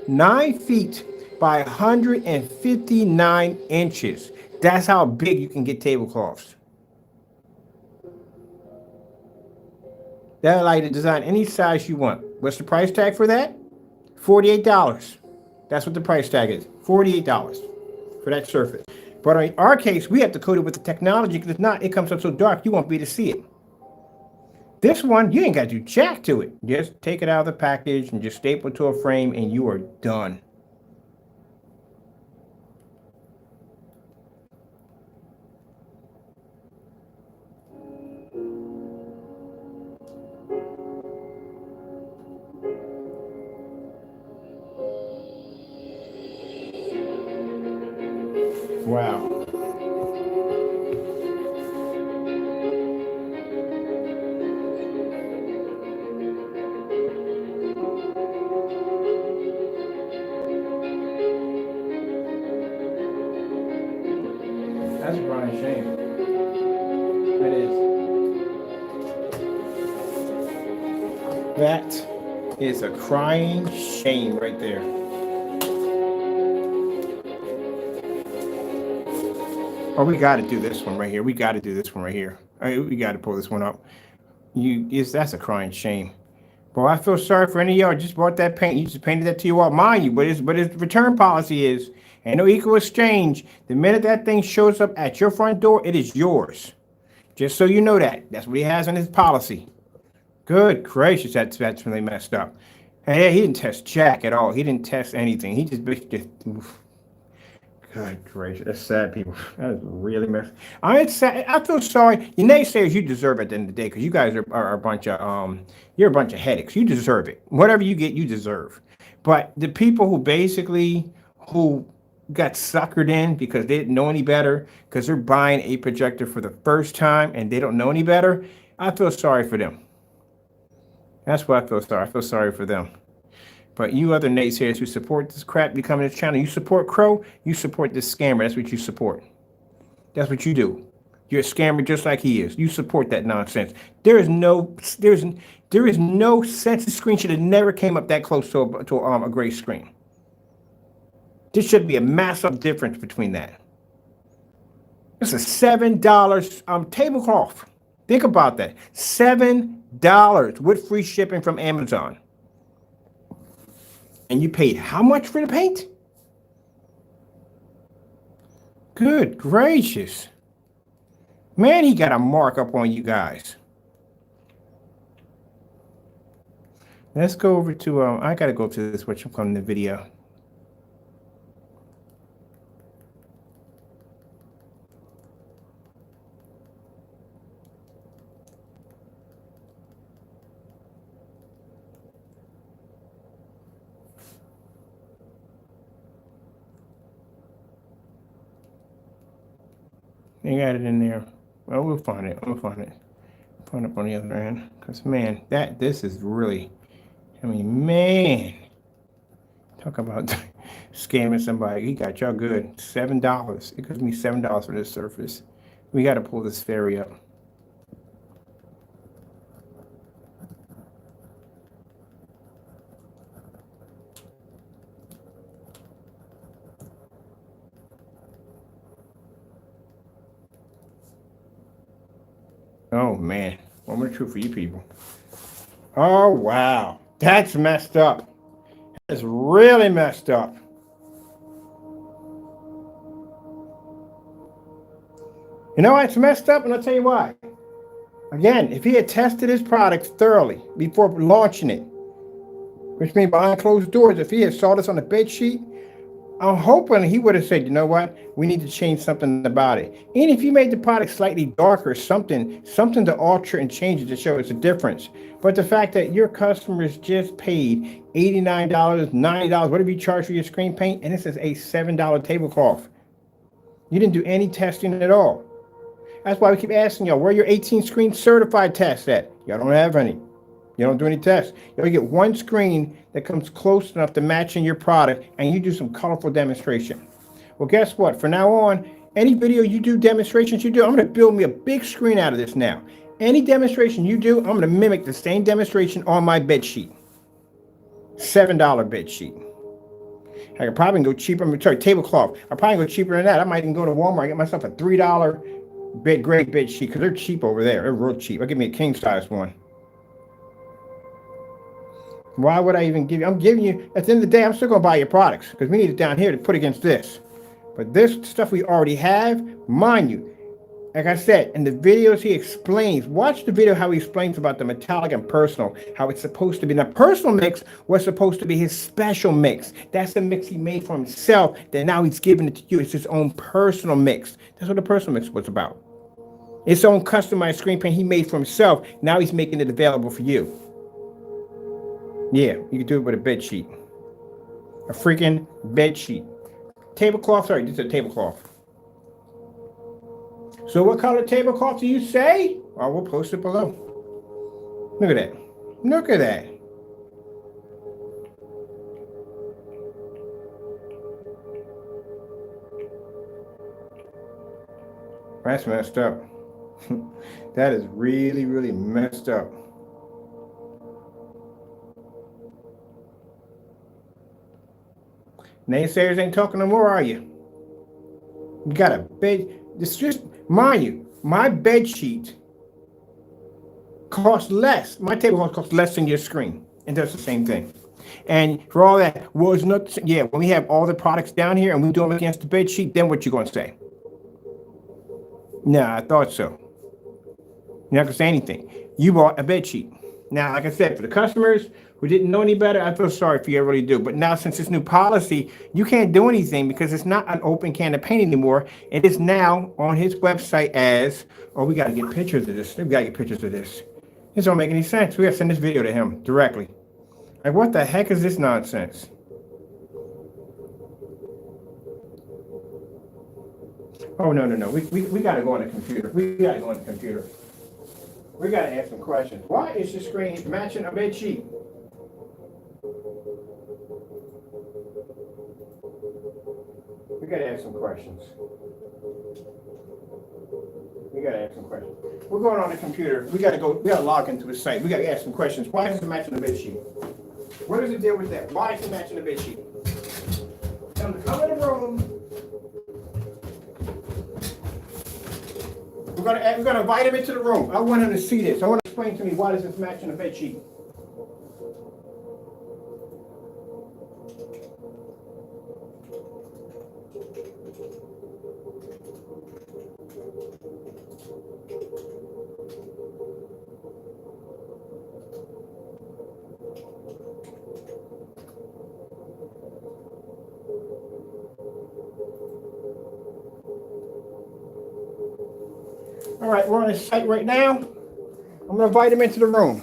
9 feet by 159 inches. That's how big you can get tablecloths. That'll allow you to design any size you want. What's the price tag for that? $48. That's what the price tag is. $48 for that surface. But in our case, we have to coat it with the technology, because if not, it comes up so dark you won't be able to see it. This one, you ain't got to do jack to it. Just take it out of the package and just staple it to a frame and you are done. Wow. That's a crying shame. That is. That is a crying shame right there. Oh, we got to do this one right here. We got to do this one right here. We got to pull this one up. That's a crying shame. Boy, I feel sorry for any of y'all just bought that paint. You just painted that to your wall. Mind you, but his return policy is, and no equal exchange. The minute that thing shows up at your front door, it is yours. Just so you know that. That's what he has in his policy. Good gracious, that's really messed up. And yeah, he didn't test jack at all. He didn't test anything. He just oof. Good gracious, that's sad, people. That is really messed. It's sad. I feel sorry. You naysayers, you deserve it at the end of the day, because you guys are a bunch of you're a bunch of headaches. You deserve it. Whatever you get, you deserve. But the people who got suckered in because they didn't know any better, because they're buying a projector for the first time and they don't know any better, I feel sorry for them. That's what I feel sorry. I feel sorry for them. But you other naysayers who support this crap becoming this channel, you support Crow, you support this scammer. That's what you support. That's what you do. You're a scammer just like he is. You support that nonsense. There is no sense. The screen should have never came up that close to a gray screen. There should be a massive difference between that. It's a $7 tablecloth. Think about that. $7 with free shipping from Amazon. And you paid how much for the paint? Good gracious. Man, he got a markup on you guys. Let's go over to, I got to go to this, what you call in the video. They got it in there. Well, we'll find it. We'll find it. Find it on the other end. Because, man, this is really, I mean, man. Talk about scamming somebody. He got y'all good. $7. It cost me $7 for this surface. We got to pull this ferry up. Oh, man. One more truth for you people. Oh, wow. That's messed up. That's really messed up. You know why it's messed up? And I'll tell you why. Again, if he had tested his product thoroughly before launching it, which means behind closed doors, if he had saw this on the bed sheet, I'm hoping he would have said, you know what, we need to change something about it. And if you made the product slightly darker, something to alter and change it to show it's a difference. But the fact that your customers just paid $89, $90, whatever you charge for your screen paint, and this is a $7 tablecloth. You didn't do any testing at all. That's why we keep asking y'all, where are your 18 screen certified tests at? Y'all don't have any. You don't do any tests. You only get one screen that comes close enough to matching your product, and you do some colorful demonstration. Well, guess what? From now on, any video you do, demonstrations you do, I'm going to build me a big screen out of this now. Any demonstration you do, I'm going to mimic the same demonstration on my bed sheet. $7 bed sheet. I could probably go cheaper. Sorry, tablecloth. I probably go cheaper than that. I might even go to Walmart and get myself a $3 grade bed sheet because they're cheap over there. They're real cheap. I'll give me a king size one. Why would I even give you? I'm giving you, at the end of the day, I'm still going to buy your products because we need it down here to put against this. But this stuff we already have, mind you, like I said, in the videos he explains, watch the video how he explains about the metallic and personal, how it's supposed to be. Now, personal mix was supposed to be his special mix. That's the mix he made for himself that now he's giving it to you. It's his own personal mix. That's what the personal mix was about. His own customized screen paint he made for himself. Now he's making it available for you. Yeah, you can do it with a bed sheet. A freaking bed sheet. Tablecloth, sorry, this is a tablecloth. So what color tablecloth do you say? Well, we'll post it below. Look at that. Look at that. That's messed up. That is really, really messed up. Naysayers ain't talking no more, are you? You got a bed. It's just, mind you, my bed sheet costs less. My tablecloth costs less than your screen. And does the same thing. And for all that, well, it's not, yeah, when we have all the products down here and we do them against the bed sheet, then what you going to say? Nah, I thought so. You're not going to say anything. You bought a bed sheet. Now, like I said, for the customers who didn't know any better, I feel sorry for you, I really do. But now, since this new policy, you can't do anything because it's not an open can of paint anymore. It is now on his website as, oh, we got to get pictures of this. We got to get pictures of this. This don't make any sense. We got to send this video to him directly. Like, what the heck is this nonsense? Oh, no. We got to go on the computer. We got to go on the computer. We got to ask some questions. Why is your screen matching a bed sheet? We got to ask some questions. We're going on the computer. We got to log into the site. We got to ask some questions. Why is it matching the bed sheet? What does it deal with that? Why is it matching the bed sheet? Tell them to come in the room. We're gonna invite him into the room. I want him to see this. I want to explain to me why does this match in the bed sheet. All right, we're on the site right now. I'm going to invite him into the room.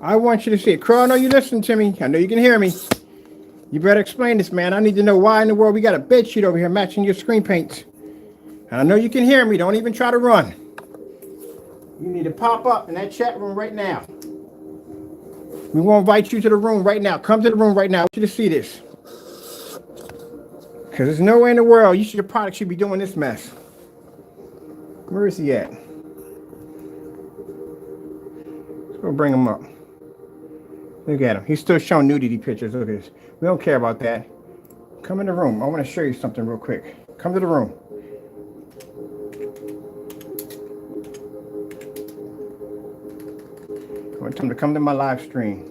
I want you to see it. Crow, I know you listen to me. I know you can hear me. You better explain this, man. I need to know why in the world we got a bed sheet over here matching your screen paints. And I know you can hear me. Don't even try to run. You need to pop up in that chat room right now. We will invite you to the room right now. Come to the room right now. I want you to see this. Because there's no way in the world your product should be doing this mess. Where is he at? Let's go bring him up. Look at him. He's still showing nudity pictures. Look at this. We don't care about that. Come in the room. I want to show you something real quick. Come to the room. I want him to come to my live stream.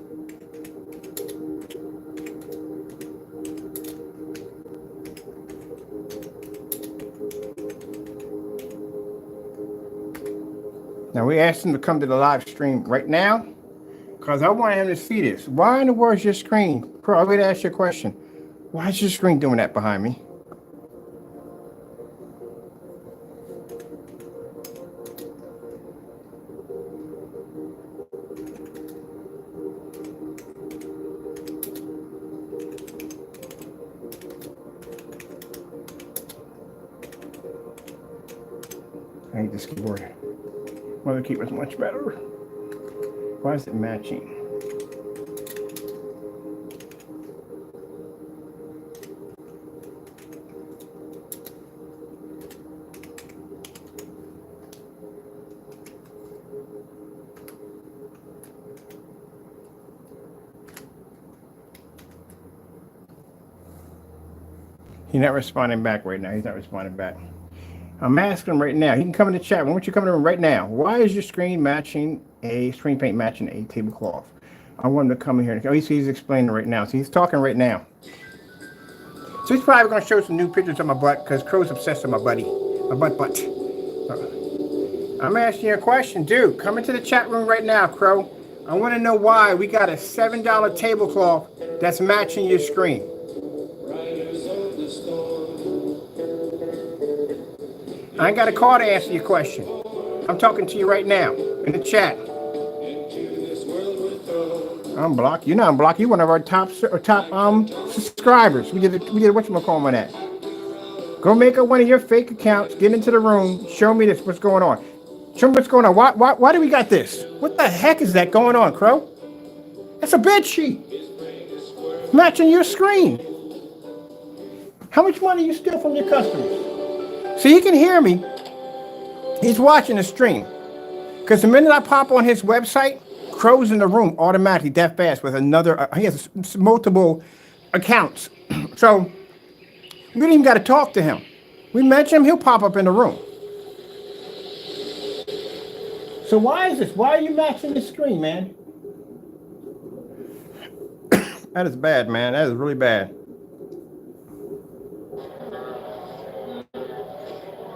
Now, we asked him to come to the live stream right now because I want him to see this. Why in the world is your screen? Bro, I'm going to ask you a question. Why is your screen doing that behind me? I hate this keyboard. Mother keyboard's much better. Why is it matching? He's not responding back right now. He's not responding back. I'm asking him right now. He can come in the chat. Why don't you come in the room right now? Why is your screen paint matching a tablecloth? I want him to come in here. Oh, he's explaining right now. So he's talking right now. So he's probably going to show some new pictures of my butt because Crow's obsessed with my buddy. My butt. I'm asking you a question. Dude, come into the chat room right now, Crow. I want to know why we got a $7 tablecloth that's matching your screen. I ain't got a call to answer your question. I'm talking to you right now in the chat. I'm blocked. You're not blocked. You're one of our top subscribers. We did whatchamacallit on that. Go make up one of your fake accounts. Get into the room. Show me this. What's going on? Show me what's going on. Why do we got this? What the heck is that going on, Crow? That's a bed sheet matching your screen. How much money you steal from your customers? So he can hear me. He's watching the stream. Because the minute I pop on his website, Crow's in the room automatically that fast with another, he has multiple accounts. So we don't even got to talk to him. We mention him, he'll pop up in the room. So why is this? Why are you matching the screen, man? That is bad, man. That is really bad.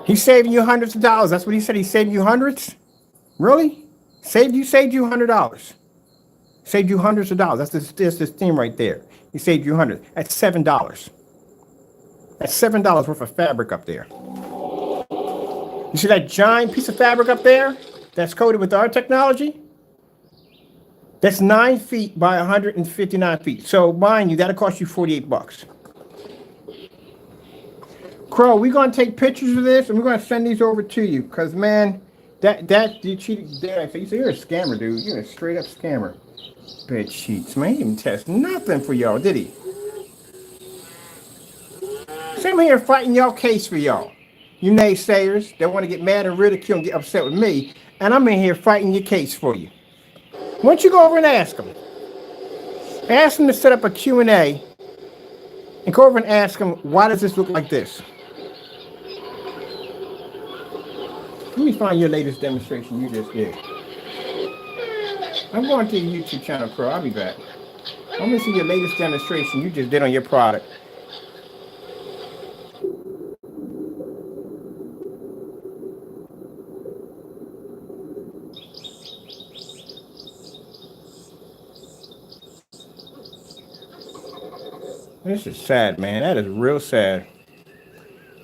He's saving you hundreds of dollars. That's what he said. He saved you hundreds? Really? Saved you $100. Saved you hundreds of dollars. That's this theme right there. He saved you $100. That's $7. That's $7 worth of fabric up there. You see that giant piece of fabric up there that's coated with our technology? That's 9 feet by 159 feet. So mind you, that'll cost you $48. Crow, we're gonna take pictures of this and we're gonna send these over to you, cause man, that you cheated. So you're a scammer, dude. You're a straight up scammer. Bed sheets, man. He didn't test nothing for y'all, did he? Same here fighting y'all case for y'all. You naysayers that want to get mad and ridicule and get upset with me, and I'm in here fighting your case for you. Why don't you go over and ask them? Ask them to set up a Q&A and go over and ask them, why does this look like this? Let me find your latest demonstration you just did. I'm going to your YouTube channel, Crow. I'll be back. I want to see your latest demonstration you just did on your product. This is sad, man. That is real sad.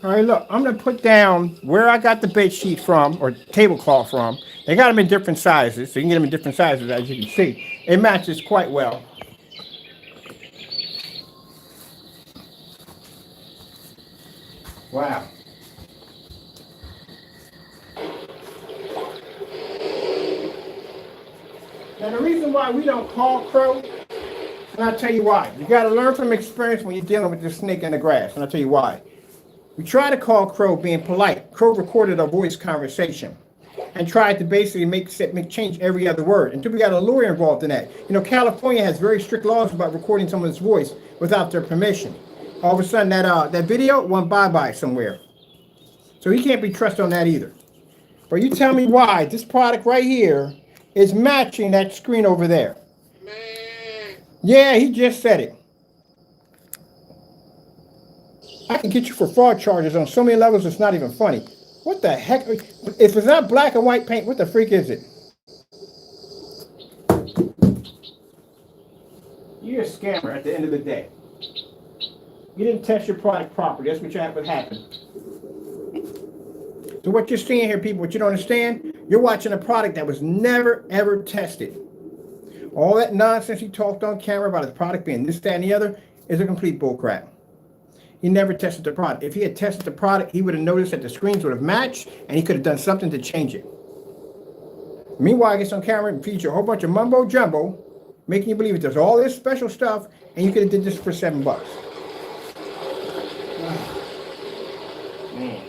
All right, look, I'm going to put down where I got the bed sheet from, or tablecloth from. They got them in different sizes, so you can get them in different sizes, as you can see. It matches quite well. Wow. Now, the reason why we don't call Crow, and I'll tell you why. You got to learn from experience when you're dealing with the snake in the grass, and I'll tell you why. We tried to call Crow being polite. Crow recorded a voice conversation and tried to basically make change every other word until we got a lawyer involved in that. You know, California has very strict laws about recording someone's voice without their permission. All of a sudden, that video went bye-bye somewhere. So he can't be trusted on that either. But you tell me why this product right here is matching that screen over there. Yeah, he just said it. I can get you for fraud charges on so many levels it's not even funny. What the heck? If it's not black and white paint, what the freak is it? You're a scammer at the end of the day. You didn't test your product properly. That's what happened. So what you're seeing here, people, what you don't understand, you're watching a product that was never, ever tested. All that nonsense he talked on camera about his product being this, that, and the other is a complete bullcrap. He never tested the product. If he had tested the product, he would have noticed that the screens would have matched, and he could have done something to change it. Meanwhile, he gets on camera and features a whole bunch of mumbo jumbo, making you believe it does all this special stuff, and you could have did this for $7. Man.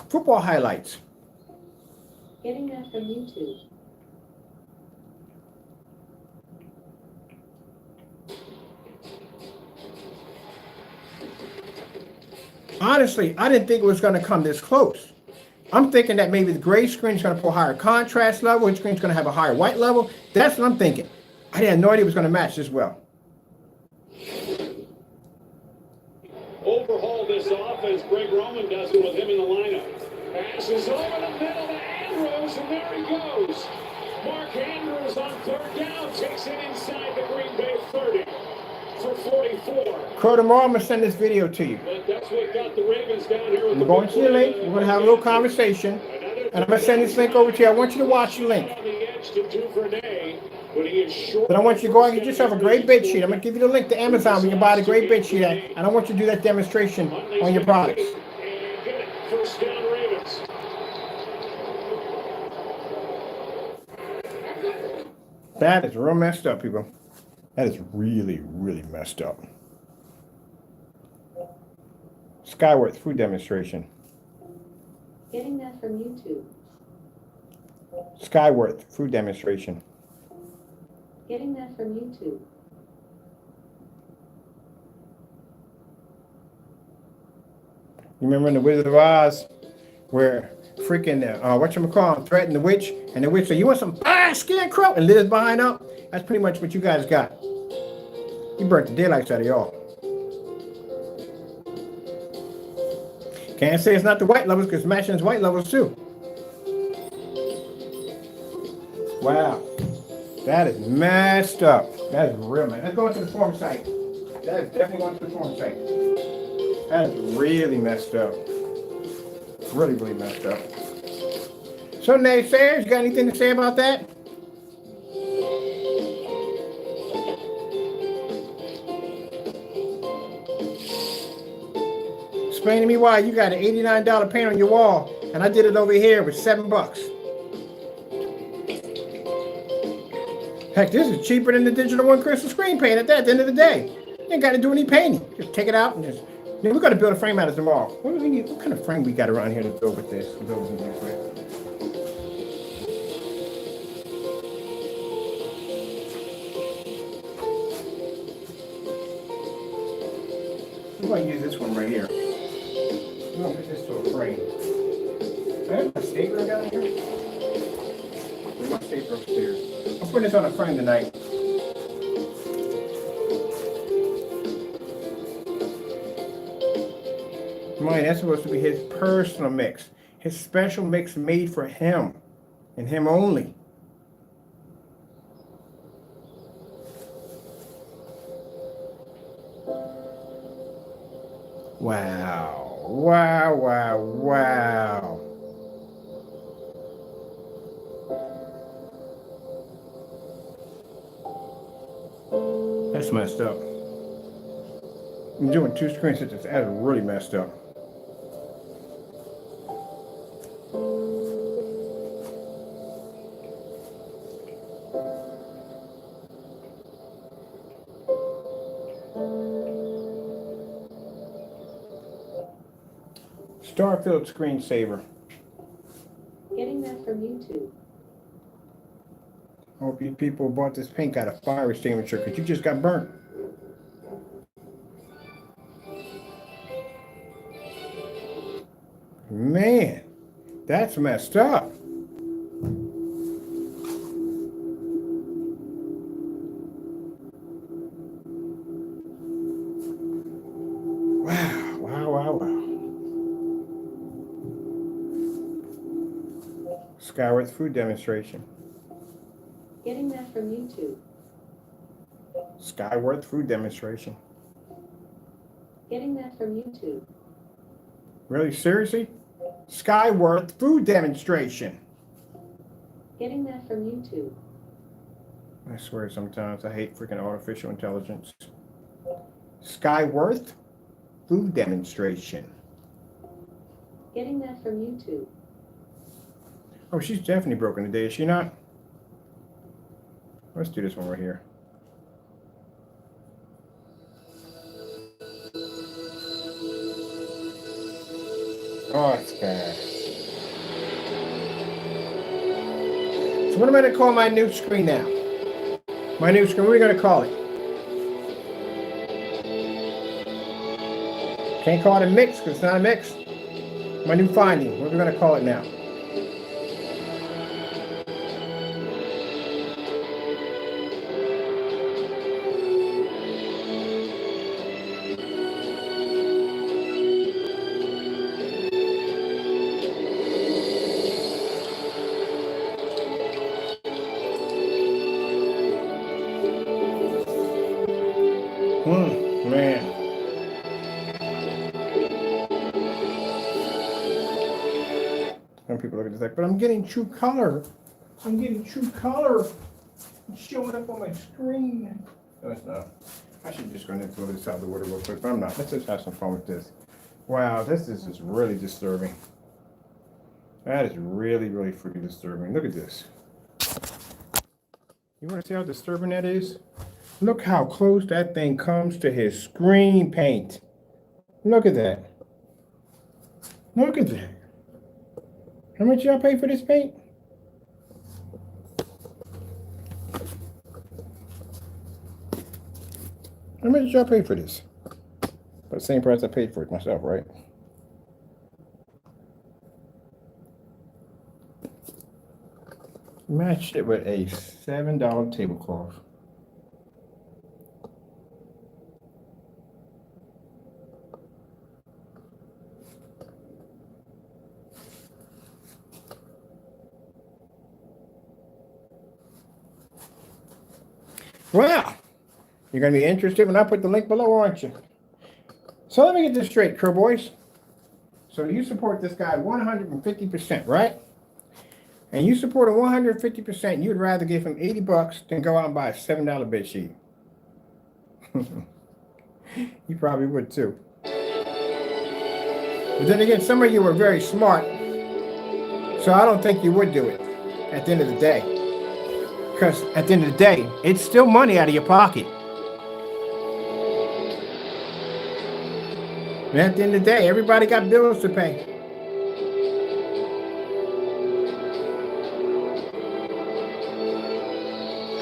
Football highlights. Getting that from YouTube. Honestly, I didn't think it was going to come this close. I'm thinking that maybe the gray screen is going to pull a higher contrast level, the screen's going to have a higher white level. That's what I'm thinking. I had no idea it was going to match this well. Overhaul this offense. Greg Roman does it with him in the lineup. Passes over the middle to Andrews, and there he goes. Mark Andrews on third down takes it inside the Green Bay 30 for 44. Crow, tomorrow I'm going to send this video to you. But that's what got the Ravens down here. I'm going to the link. We're going to have a little conversation. And I'm going to send this link over to you. I want you to watch the link. Then I want you to go out and get yourself a great bed sheet. I'm going to give you the link to Amazon where you can buy the great bed sheet at. I don't want you to do that demonstration on your products. First down Ravens. That is real messed up, people. That is really, really messed up. Skyworth food demonstration. Getting that from YouTube. Skyworth food demonstration. Getting that from YouTube. You remember in The Wizard of Oz where freaking whatchamacallit threatened the witch, and the witch said, "You want some scarecrow?" and lit his behind up? That's pretty much what you guys got. You burnt the daylights out of y'all. Can't say it's not the white levels because it's matching his white levels too. Wow. That is messed up. That is real messed up. Let's go into the forum site. That is definitely going to the forum site. That is really messed up. Really, really messed up. So, naysayers, you got anything to say about that? Explain to me why you got an $89 paint on your wall, and I did it over here with $7. Heck, this is cheaper than the digital one crystal screen paint at the end of the day. You ain't got to do any painting. Just take it out and just... we're going to build a frame out of tomorrow. What do we need? What kind of frame we got around here to build with this? I'm going to use this one right here. I'm going to put this to a frame. I have my stapler down here. Where's my stapler upstairs? I'm putting this on a frame tonight. Mine, that's supposed to be his personal mix. His special mix made for him. And him only. Wow. Wow, wow, wow. That's messed up. I'm doing two screens at this. That's really messed up. Starfield screensaver. Getting that from YouTube. I hope you people bought this paint got a fire extinguisher because you just got burnt. Man, that's messed up. Wow, wow, wow, wow. Skyworth food demonstration. Getting that from YouTube. Skyworth food demonstration. Getting that from YouTube. Really? Seriously? Skyworth food demonstration. Getting that from YouTube. I swear sometimes I hate freaking artificial intelligence. Skyworth food demonstration. Getting that from YouTube. Oh, she's definitely broken today, is she not? Let's do this one right here. Oh, it's bad. So what am I going to call my new screen now? My new screen, what are we going to call it? Can't call it a mix because it's not a mix. My new finding, what are we going to call it now? Man. Some people look at this like, but I'm getting true color. I'm getting true color. It's showing up on my screen. No, it's not. I should just go ahead and throw this out of the water real quick, but I'm not. Let's just have some fun with this. Wow, this is just really disturbing. That is really, really freaking disturbing. Look at this. You want to see how disturbing that is? Look how close that thing comes to his screen paint. Look at that. Look at that. How much y'all pay for this paint? How much did y'all pay for this? About the same price I paid for it myself, right? Matched it with a $7 tablecloth. Well, you're going to be interested when I put the link below, aren't you? So let me get this straight, Crew Boys. So you support this guy 150%, right? And you support him 150%, you'd rather give him 80 bucks than go out and buy a $7 bed sheet. You probably would too. But then again, some of you are very smart, so I don't think you would do it at the end of the day. Because at the end of the day, it's still money out of your pocket. And at the end of the day, everybody got bills to pay.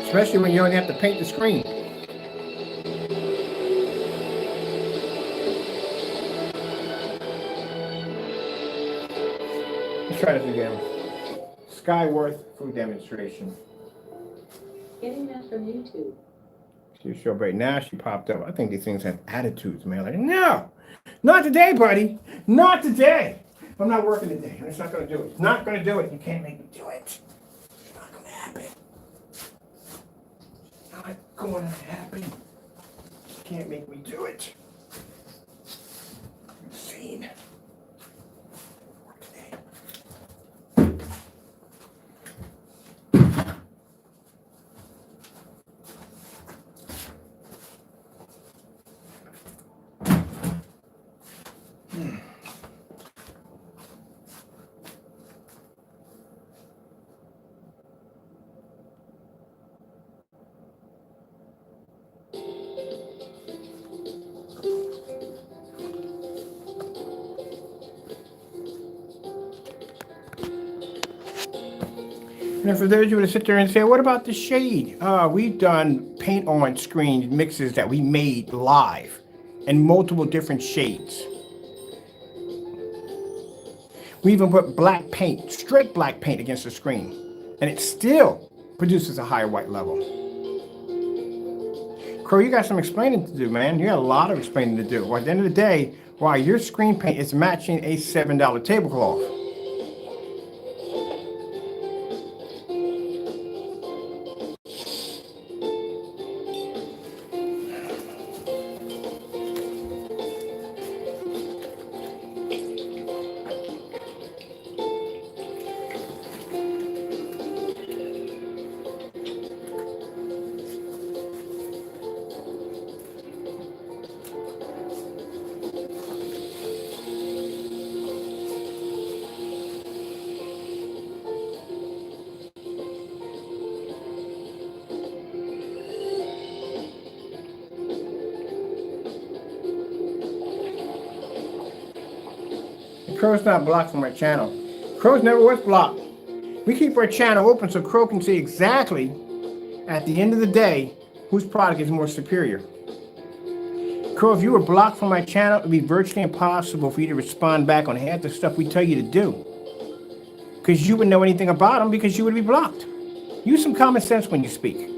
Especially when you only have to paint the screen. Let's try this again. Skyworth food demonstration. Getting that from YouTube. She's so great. Now she popped up. I think these things have attitudes, man. Like, no, not today, buddy. Not today. I'm not working today. I'm just not going to do it. Not going to do it. You can't make me do it. It's not going to happen. Not going to happen. You can't make me do it. Insane. Work today. And for those of you that sit there and say, what about the shade? We've done paint on screen mixes that we made live in multiple different shades. We even put black paint, straight black paint against the screen, and it still produces a higher white level. Crow, you got some explaining to do, man. You got a lot of explaining to do. Well, at the end of the day, while your screen paint is matching a $7 tablecloth. Crow's not blocked from my channel. Crow's never was blocked. We keep our channel open so Crow can see exactly, at the end of the day, whose product is more superior. Crow, if you were blocked from my channel, it would be virtually impossible for you to respond back on half the stuff we tell you to do. Because you wouldn't know anything about them because you would be blocked. Use some common sense when you speak.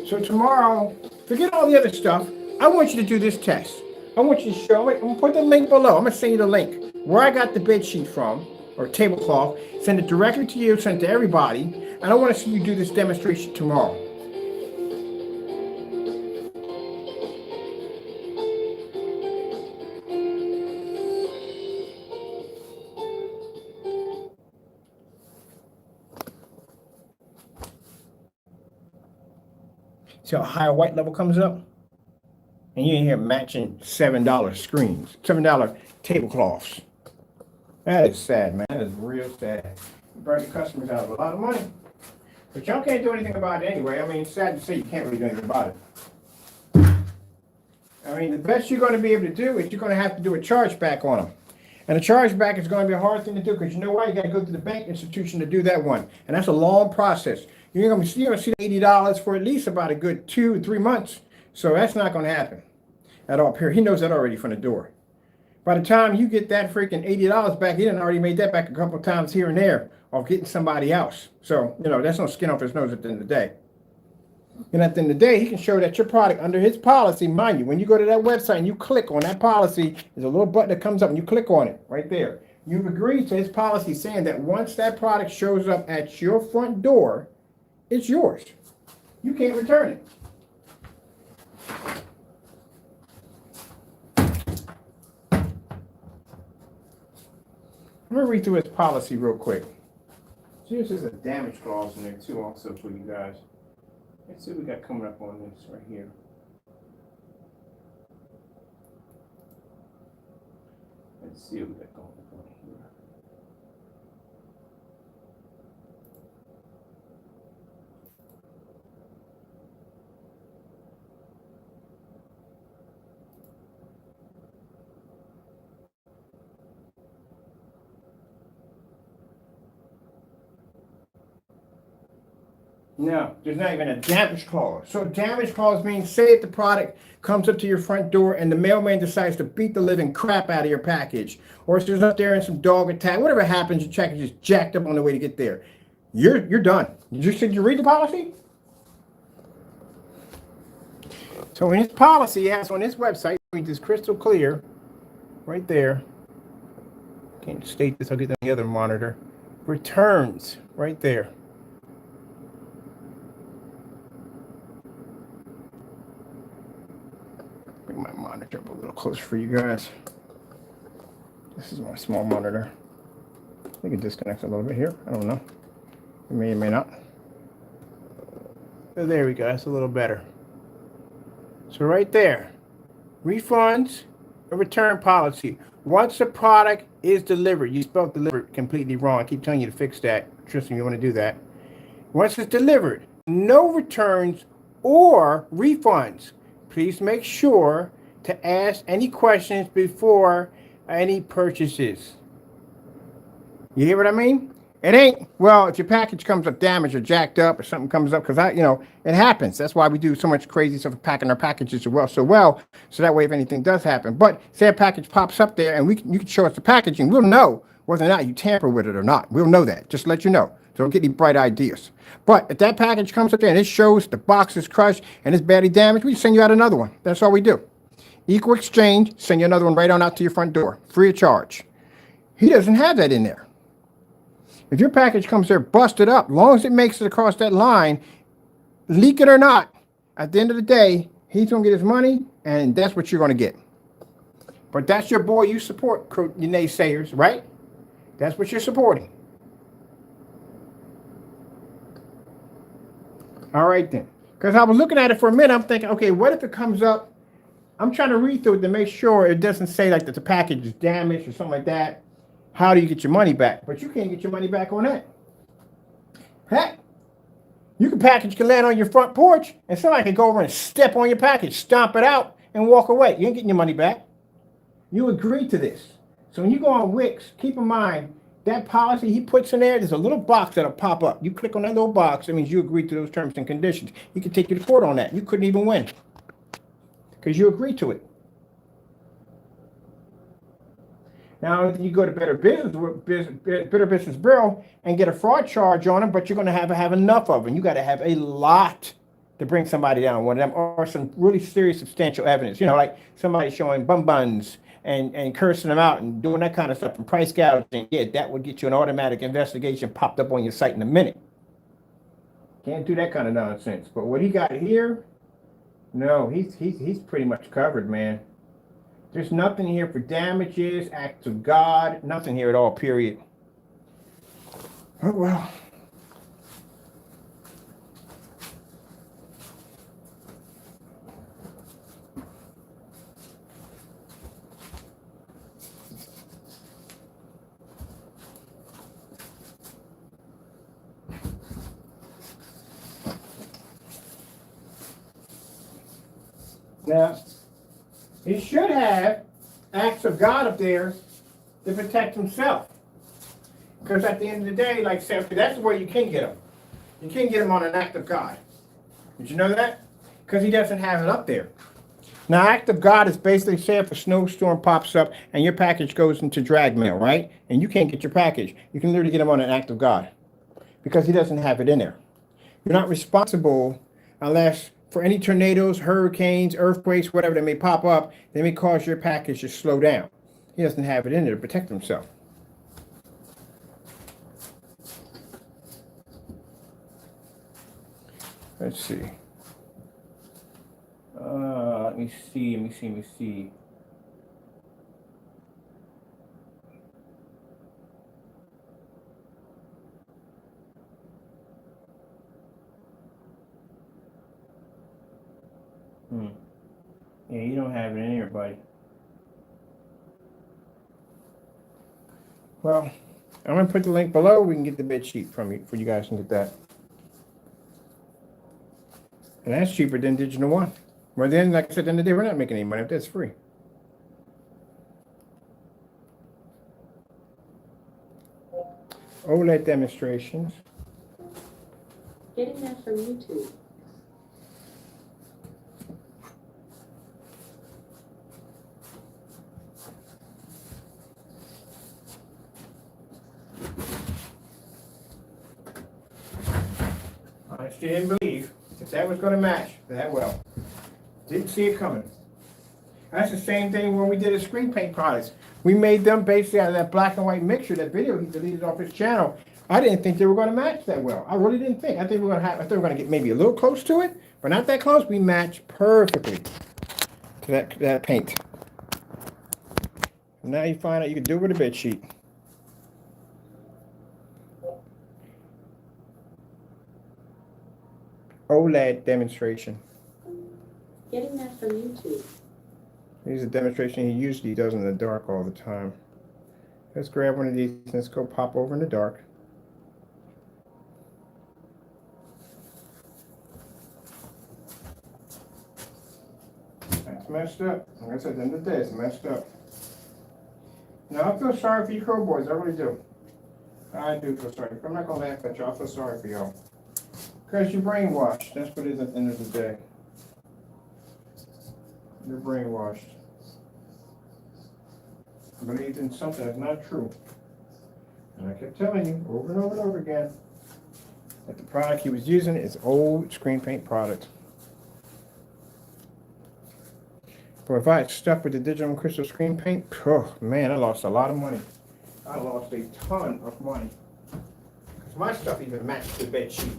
So tomorrow, forget all the other stuff. I want you to do this test. I want you to show it. I'm going to put the link below. I'm going to send you the link. Where I got the bed sheet from, or tablecloth, send it directly to you, send it to everybody. And I want to see you do this demonstration tomorrow. See how high a white level comes up? And you in here matching $7 screens, $7 tablecloths. That is sad, man. That is real sad. You burn your customers out of a lot of money. But y'all can't do anything about it anyway. I mean, it's sad to say you can't really do anything about it. I mean, the best you're going to be able to do is you're going to have to do a chargeback on them. And a chargeback is going to be a hard thing to do because you know why? You got to go to the bank institution to do that one. And that's a long process. You're going to see $80 for at least about a good 2 or 3 months. So that's not going to happen at all. He knows that already from the door. By the time you get that freaking $80 back, he done already made that back a couple of times here and there off getting somebody else. So, that's no skin off his nose at the end of the day. And at the end of the day, he can show that your product under his policy, mind you, when you go to that website and you click on that policy, there's a little button that comes up and you click on it right there. You've agreed to his policy saying that once that product shows up at your front door, it's yours. You can't return it. I'm going to read through his policy real quick. See, there's a damage clause in there too also for you guys. Let's see what we got coming up on this right here. Let's see what we got going on here. No, there's not even a damage clause. So a damage clause means, say if the product comes up to your front door and the mailman decides to beat the living crap out of your package, or if there's up there and some dog attack, whatever happens, your package is jacked up on the way to get there. You're done. Did you read the policy? So in his policy, as on his website, read this crystal clear, right there. Can't state this, I'll get on the other monitor. Returns, right there. Bring my monitor up a little closer for you guys. This is my small monitor. I think it disconnects a little bit here. I don't know. It may or may not. So there we go. That's a little better. So right there, refunds and return policy. Once a product is delivered, you spelled delivered completely wrong. I keep telling you to fix that. Tristan, you want to do that. Once it's delivered, no returns or refunds. Please make sure to ask any questions before any purchases. You hear what I mean? It ain't, well, if your package comes up damaged or jacked up or something comes up, because it happens. That's why we do so much crazy stuff packing our packages so that way if anything does happen. But say a package pops up there and you can show us the packaging, we'll know whether or not you tamper with it or not. We'll know that. Just let you know. So don't get any bright ideas. But if that package comes up there and it shows the box is crushed and it's badly damaged, we send you out another one. That's all we do. Equal exchange, send you another one right on out to your front door, free of charge. He doesn't have that in there. If your package comes there busted up, as long as it makes it across that line, leak it or not, at the end of the day, he's going to get his money, and that's what you're going to get. But that's your boy you support, you naysayers, right? That's what you're supporting. All right, then. Because I was looking at it for a minute, I'm thinking, okay, what if it comes up? I'm trying to read through it to make sure it doesn't say like that the package is damaged or something like that. How do you get your money back? But you can't get your money back on that. Heck, package can land on your front porch and somebody can go over and step on your package, stomp it out, and walk away. You ain't getting your money back. You agreed to this. So when you go on Wix, keep in mind that policy he puts in there, there's a little box that'll pop up. You click on that little box, that means you agreed to those terms and conditions. He could take you to court on that. You couldn't even win because you agreed to it. Now you go to Better Business Bureau and get a fraud charge on them, but you're going to have enough of them. You got to have a lot to bring somebody down. One of them or some really serious substantial evidence. You know, like somebody showing bum buns and cursing them out and doing that kind of stuff and price gouging. Yeah, that would get you an automatic investigation popped up on your site in a minute. Can't do that kind of nonsense. But what he got here, no, he's pretty much covered, man. There's nothing here for damages, acts of God, nothing here at all, period. Oh, well. Now, he should have acts of God up there to protect himself. Because at the end of the day, like I said, that's where you can get him. You can get him on an act of God. Did you know that? Because he doesn't have it up there. Now, act of God is basically, say if a snowstorm pops up and your package goes into drag mail, right? And you can't get your package. You can literally get him on an act of God. Because he doesn't have it in there. You're not responsible unless for any tornadoes, hurricanes, earthquakes, whatever that may pop up, they may cause your package to slow down. He doesn't have it in there to protect himself. Let's see. Let me see. Yeah, you don't have it in here, buddy. Well, I'm gonna put the link below. We can get the bid sheet from you for you guys can get that. And that's cheaper than Digital One. Well, then, like I said, at the end of the day, we're not making any money if that's free. OLED demonstrations. Getting that from YouTube. I still didn't believe that that was going to match that well. Didn't see it coming. That's the same thing when we did the screen paint products. We made them basically out of that black and white mixture. That video he deleted off his channel. I didn't think they were going to match that well. I really didn't think. I think we were going to get maybe a little close to it, but not that close. We matched perfectly to that paint. Now you find out you can do it with a bed sheet. OLED demonstration. Getting that from YouTube. Here's a demonstration he usually does in the dark all the time. Let's grab one of these and let's go pop over in the dark. That's messed up. Like I said, at the end of the day, it's messed up. Now, I feel sorry for you crow boys. I really do. I do feel sorry. I'm not going to laugh at you. I feel sorry for y'all. Because you're brainwashed. That's what it is at the end of the day. You're brainwashed. Believed in something that's not true. And I kept telling you over and over and over again that the product he was using is old screen paint product. But if I had stuck with the digital and crystal screen paint, oh man, I lost a lot of money. I lost a ton of money. Because my stuff even matched the bed sheet.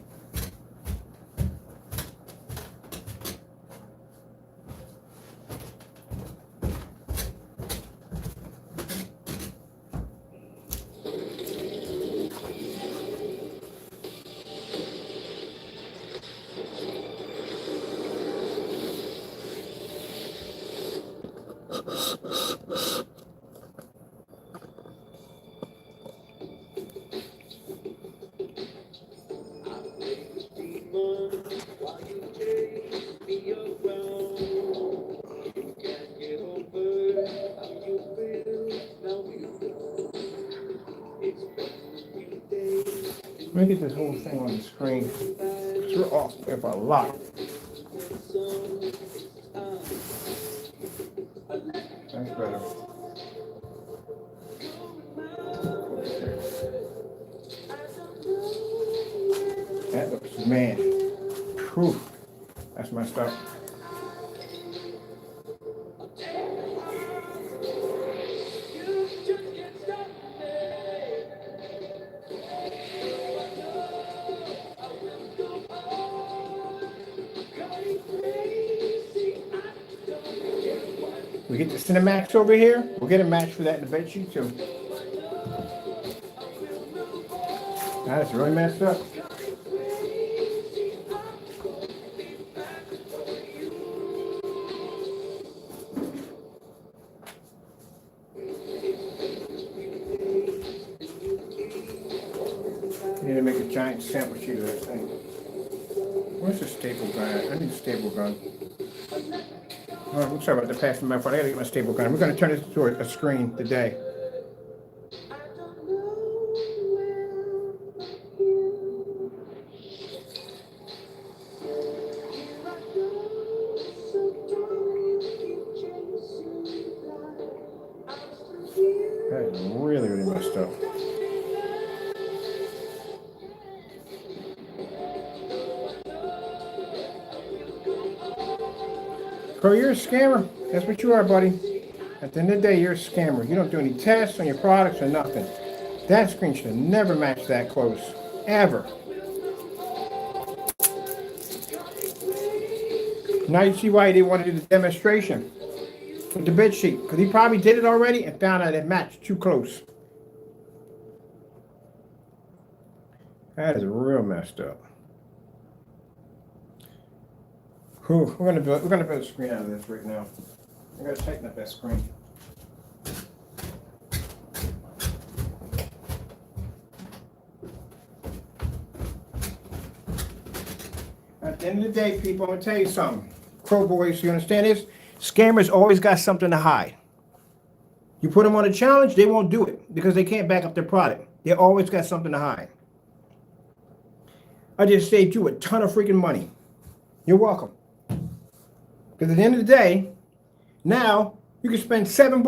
Let me get this whole thing on the screen. We're off with a lot. That's better. That looks, man. Whew. That's messed up. We get the Cinemax over here. We'll get a match for that in the bed sheet too. That's really messed up. I need to make a giant sample sheet of that thing. Where's the staple gun at? I need a staple gun. Oh, I'm sorry about the passing my phone. I gotta get my staple gun. We're gonna turn this to a screen today. That is really, really messed up. Bro, you're a scammer. That's what you are, buddy. At the end of the day, you're a scammer. You don't do any tests on your products or nothing. That screen should have never matched that close. Ever. Now you see why he didn't want to do the demonstration with the bed sheet. Because he probably did it already and found out it matched too close. That is real messed up. Whew, we're gonna build a screen out of this right now. I gotta tighten up that screen. At the end of the day, people, I'm gonna tell you something. Crow boys, you understand this? Scammers always got something to hide. You put them on a challenge, they won't do it because they can't back up their product. They always got something to hide. I just saved you a ton of freaking money. You're welcome. Because at the end of the day, now you can spend $7,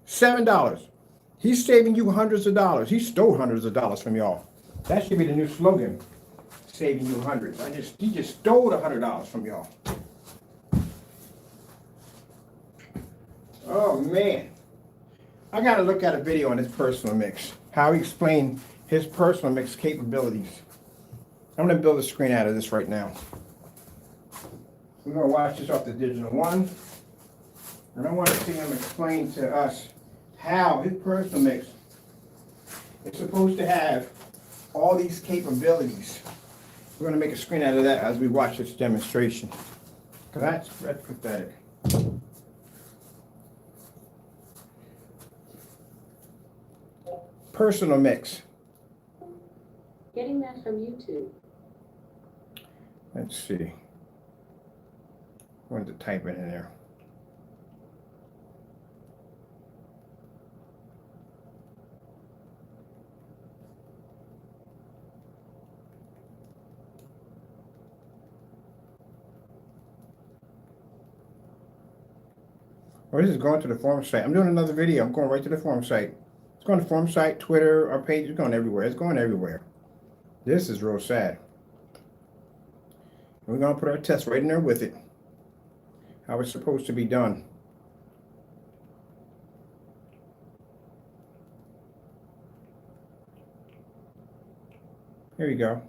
$7. He's saving you hundreds of dollars. He stole hundreds of dollars from y'all. That should be the new slogan. Saving you hundreds. He just stole $100 from y'all. Oh man. I gotta look at a video on his personal mix. How he explained his personal mix capabilities. I'm gonna build a screen out of this right now. We're going to watch this off the digital one. And I want to see him explain to us how his personal mix is supposed to have all these capabilities. We're going to make a screen out of that as we watch this demonstration. Because that's pathetic. Personal mix. Getting that from YouTube. Let's see. I wanted to type it in there. Or this is going to the forum site. I'm doing another video. I'm going right to the forum site. It's going to the forum site, Twitter, our page. It's going everywhere. It's going everywhere. This is real sad. We're going to put our test right in there with it. How it's supposed to be done. Here you go.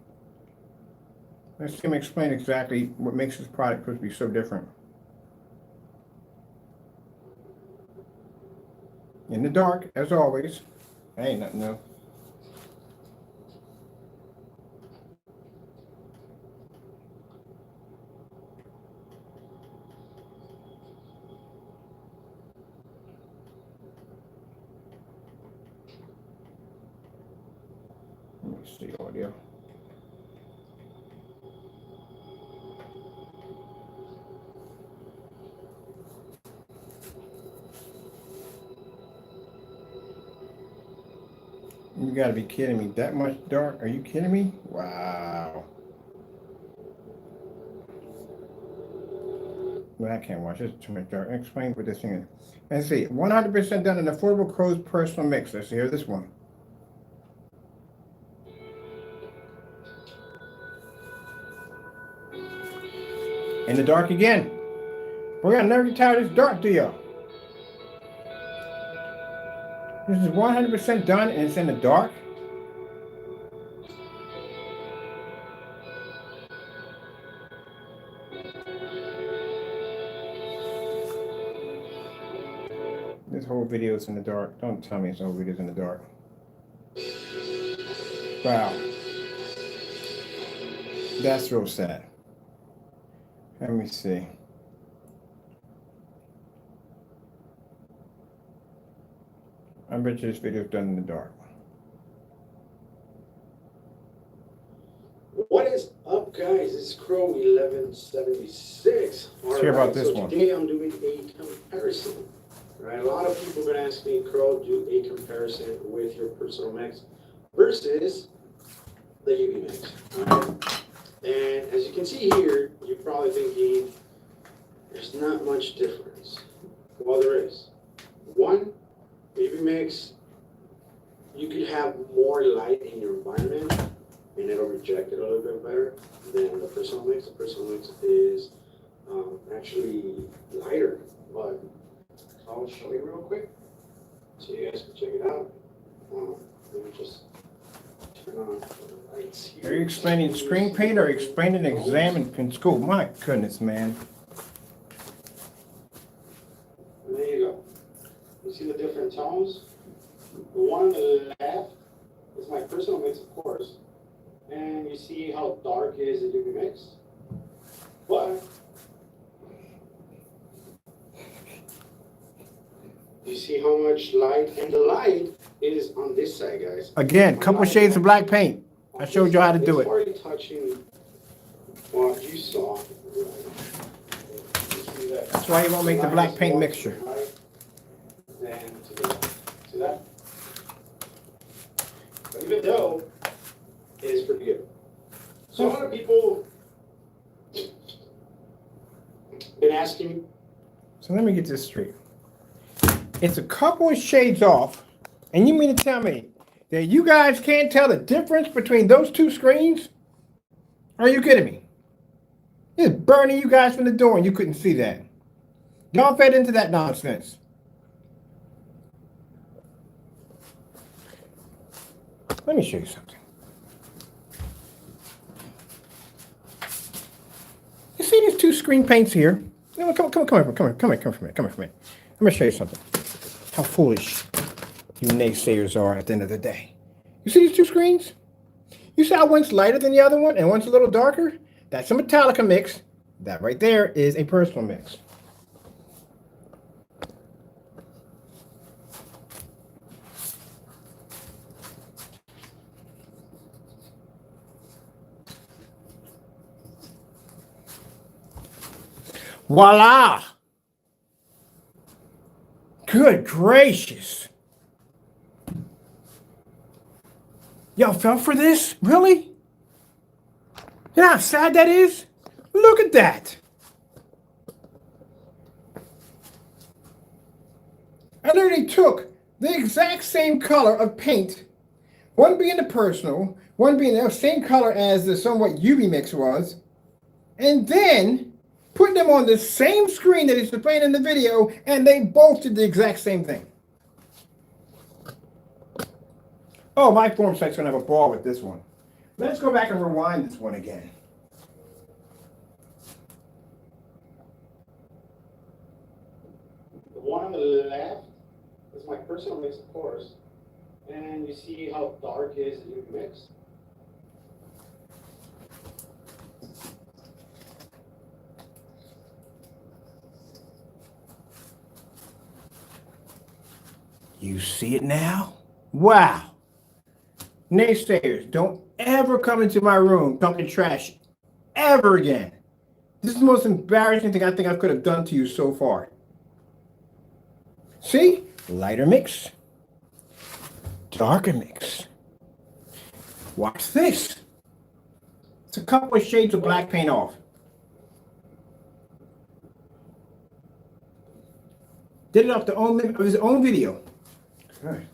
Let's see him explain exactly what makes this product supposed to be so different. In the dark, as always. That ain't nothing new. Let me see audio. You gotta be kidding me. That much dark? Are you kidding me? Wow. Well, I can't watch. This is too much dark. Explain what this thing is. Let's see. 100% done in Affordable Crows Personal Mix. Let's hear this one. In the dark again. We're gonna never get tired of this dark, do y'all? This is 100% done and it's in the dark. This whole video is in the dark. Don't tell me this whole video is in the dark. Wow. That's real sad. Let me see. I bet you this video is done in the dark. What is up, guys? It's Crow 1176. Let's hear about this so one. Today I'm doing a comparison. Right, a lot of people are gonna ask me, Crow, do a comparison with your personal mix versus the UV mix. Alright? And as you can see here, you're probably thinking there's not much difference. Well, there is. One, UV mix, you could have more light in your environment and it'll reject it a little bit better than the personal mix. The personal mix is actually lighter, but I'll show you real quick so you guys can check it out. Let me just turn on the lights here. Are you explaining screen paint or are you explaining an exam in school? My goodness, man. And there you go. You see the different tones? The one on the left is my personal mix, of course. And you see how dark is the UV mix? But you see how much light, and the light is on this side, guys. Again, couple shades of black paint. I showed you how to do it. It's already touching what you saw. That's why you won't make the black paint mixture. And see that? But even though it is pretty good. So a lot of people been asking. So let me get this straight. It's a couple of shades off, and you mean to tell me that you guys can't tell the difference between those two screens? Are you kidding me? It's burning you guys from the door and you couldn't see that. Y'all fed into that nonsense. Let me show you something. You see these two screen paints here? No, come here for a minute. Let me show you something. How foolish you naysayers are at the end of the day. You see these two screens? You see how one's lighter than the other one and one's a little darker? That's a Metallica mix. That right there is a personal mix. Voila! Good gracious. Y'all fell for this? Really? You know how sad that is? Look at that. I literally took the exact same color of paint, one being the personal, one being the same color as the somewhat UV mix was, and then put them on the same screen that is displayed in the video, and they both did the exact same thing. Oh, my form site's gonna have a ball with this one. Let's go back and rewind this one again. The one on the left is my personal mix, of course. And you see how dark is the UV mix? You see it now? Wow. Naysayers, don't ever come into my room talking trash ever again. This is the most embarrassing thing I think I could have done to you so far. See? Lighter mix. darker mix. Watch this. It's a couple of shades of black paint off. Did it off of his own video. Good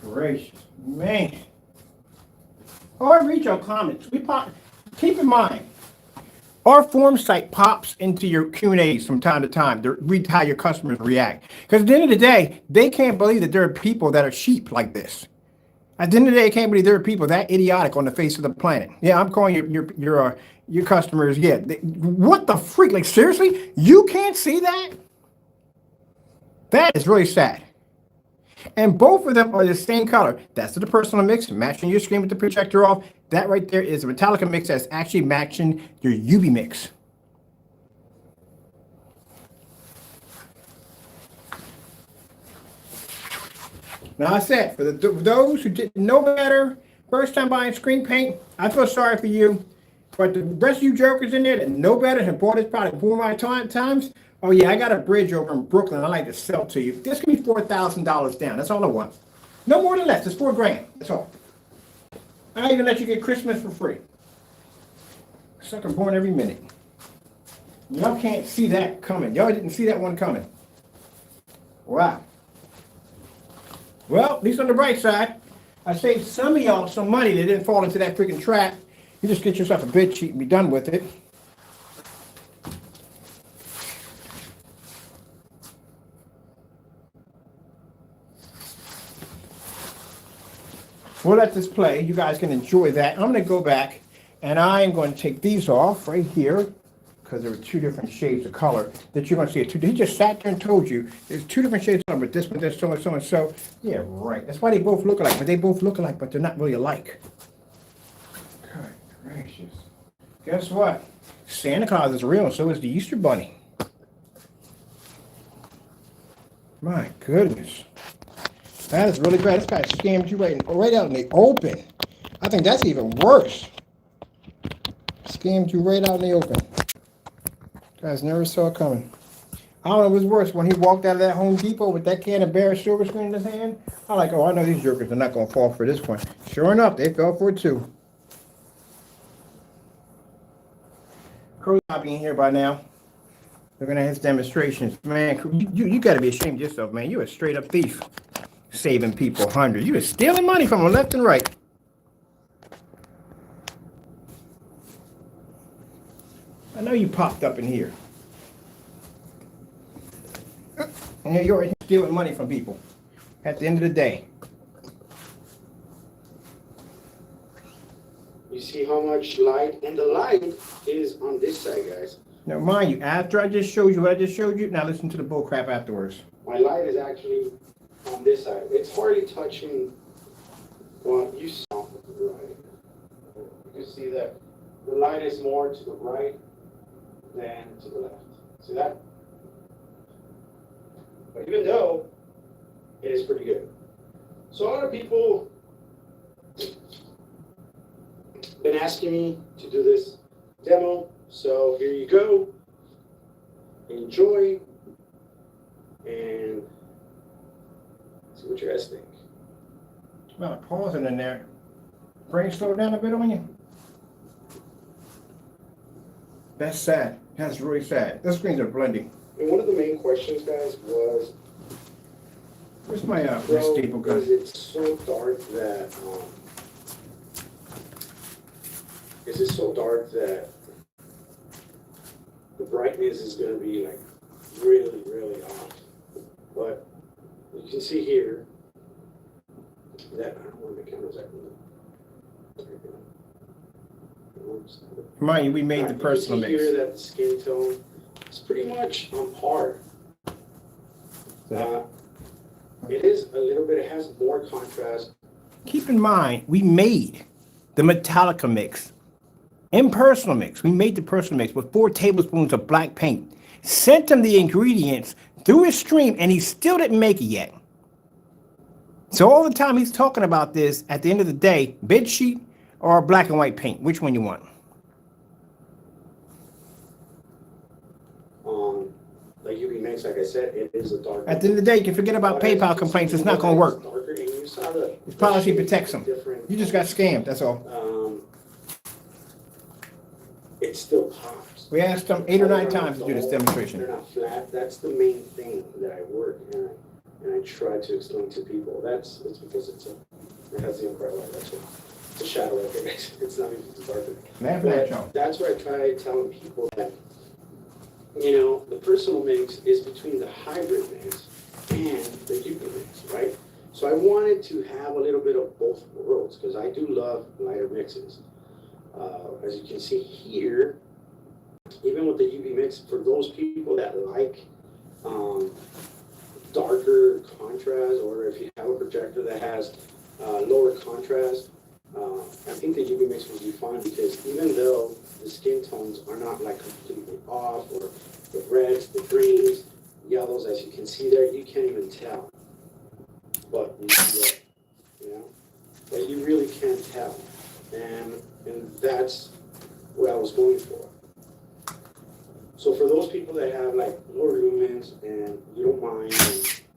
gracious, man. Oh, I read your comments. Keep in mind, our forum site pops into your Q&As from time to time to read how your customers react. Because at the end of the day, they can't believe that there are people that are sheep like this. At the end of the day, they can't believe there are people that idiotic on the face of the planet. Yeah, I'm calling your customers. Yeah, what the freak? Like seriously, you can't see that? That is really sad. And both of them are the same color. That's the personal mix, matching your screen with the projector off. That right there is a Metallica mix that's actually matching your UV mix. Now I said, for those who didn't know better, first time buying screen paint, I feel sorry for you. But the rest of you jokers in there that know better and bought this product 4 more times, oh yeah, I got a bridge over in Brooklyn I like to sell to you. This can be $4,000 down. That's all I want. No more than less. It's $4,000. That's all. I even let you get Christmas for free. Sucker born every minute. Y'all can't see that coming. Y'all didn't see that one coming. Wow. Well, at least on the bright side, I saved some of y'all some money that didn't fall into that freaking trap. You just get yourself a bid sheet and be done with it. We'll let this play. You guys can enjoy that. I'm going to go back and I am going to take these off right here because there are 2 different shades of color that you're going to see. He just sat there and told you there's 2 different shades of color, but this one, there's so and so and so. Yeah, right. That's why they both look alike, but they both look alike, but they're not really alike. Good gracious. Guess what? Santa Claus is real, and so is the Easter Bunny. My goodness. That is really bad. This guy scammed you right out in the open. I think that's even worse. Scammed you right out in the open. Guys never saw it coming. I don't know what's worse, when he walked out of that Home Depot with that can of Bear silver screen in his hand. I'm like, oh, I know these jokers are not going to fall for this one. Sure enough, they fell for it too. Crow's not being here by now. Looking at his demonstrations. Man, you got to be ashamed of yourself, man. You're a straight up thief. Saving people hundreds. You were stealing money from them left and right. I know you popped up in here. And you're stealing money from people at the end of the day. You see how much light, and the light is on this side, guys. Now, mind you, after I just showed you what I just showed you, now listen to the bull crap afterwards. My light is actually on this side. It's hardly touching what you saw to the right. You can see that the light is more to the right than to the left. See that? But even though it is pretty good. So a lot of people been asking me to do this demo. So here you go. Enjoy and see what you guys think. Well, pausing in there. Brain slowed down a bit on you. That's sad. That's really sad. The screens are blending. And one of the main questions, guys, was, Where's my staple gun? is it so dark that the brightness is going to be like really, really off? But you can see here that I don't want the cameras acting. Mind you, we made the personal you can see mix. here that the skin tone is pretty much on par. It is a little bit, it has more contrast. Keep in mind, we made the Metallica mix and personal mix. We made the personal mix with 4 tablespoons of black paint. Sent him the ingredients through his stream, and he still didn't make it yet. So all the time he's talking about this, at the end of the day, bed sheet or black and white paint, which one you want? Like UV Mix, like I said, it is a darker. At the end of the day, you can forget about PayPal complaints. It's not going to work. Darker and you saw the Policy protects them. different. You just got scammed, that's all. It still pops. We asked them 8 or 9 times to do this demonstration. They're not flat. That's the main thing that I work and I try to explain to people. It's because it has the upright light. That's what. It's a shadow right there. It's not even darker. But that's where I try telling people that, you know, the personal mix is between the hybrid mix and the UV mix, right? So I wanted to have a little bit of both worlds because I do love lighter mixes. As you can see here, even with the UV mix, for those people that like darker contrast, or if you have a projector that has lower contrast, I think the UV mix will be fine because even though the skin tones are not like completely off, or the reds, the greens, yellows, as you can see there, you can't even tell. But you see that, you know, but you really can't tell, and that's what I was going for. So for those people that have like lower lumens and you don't mind,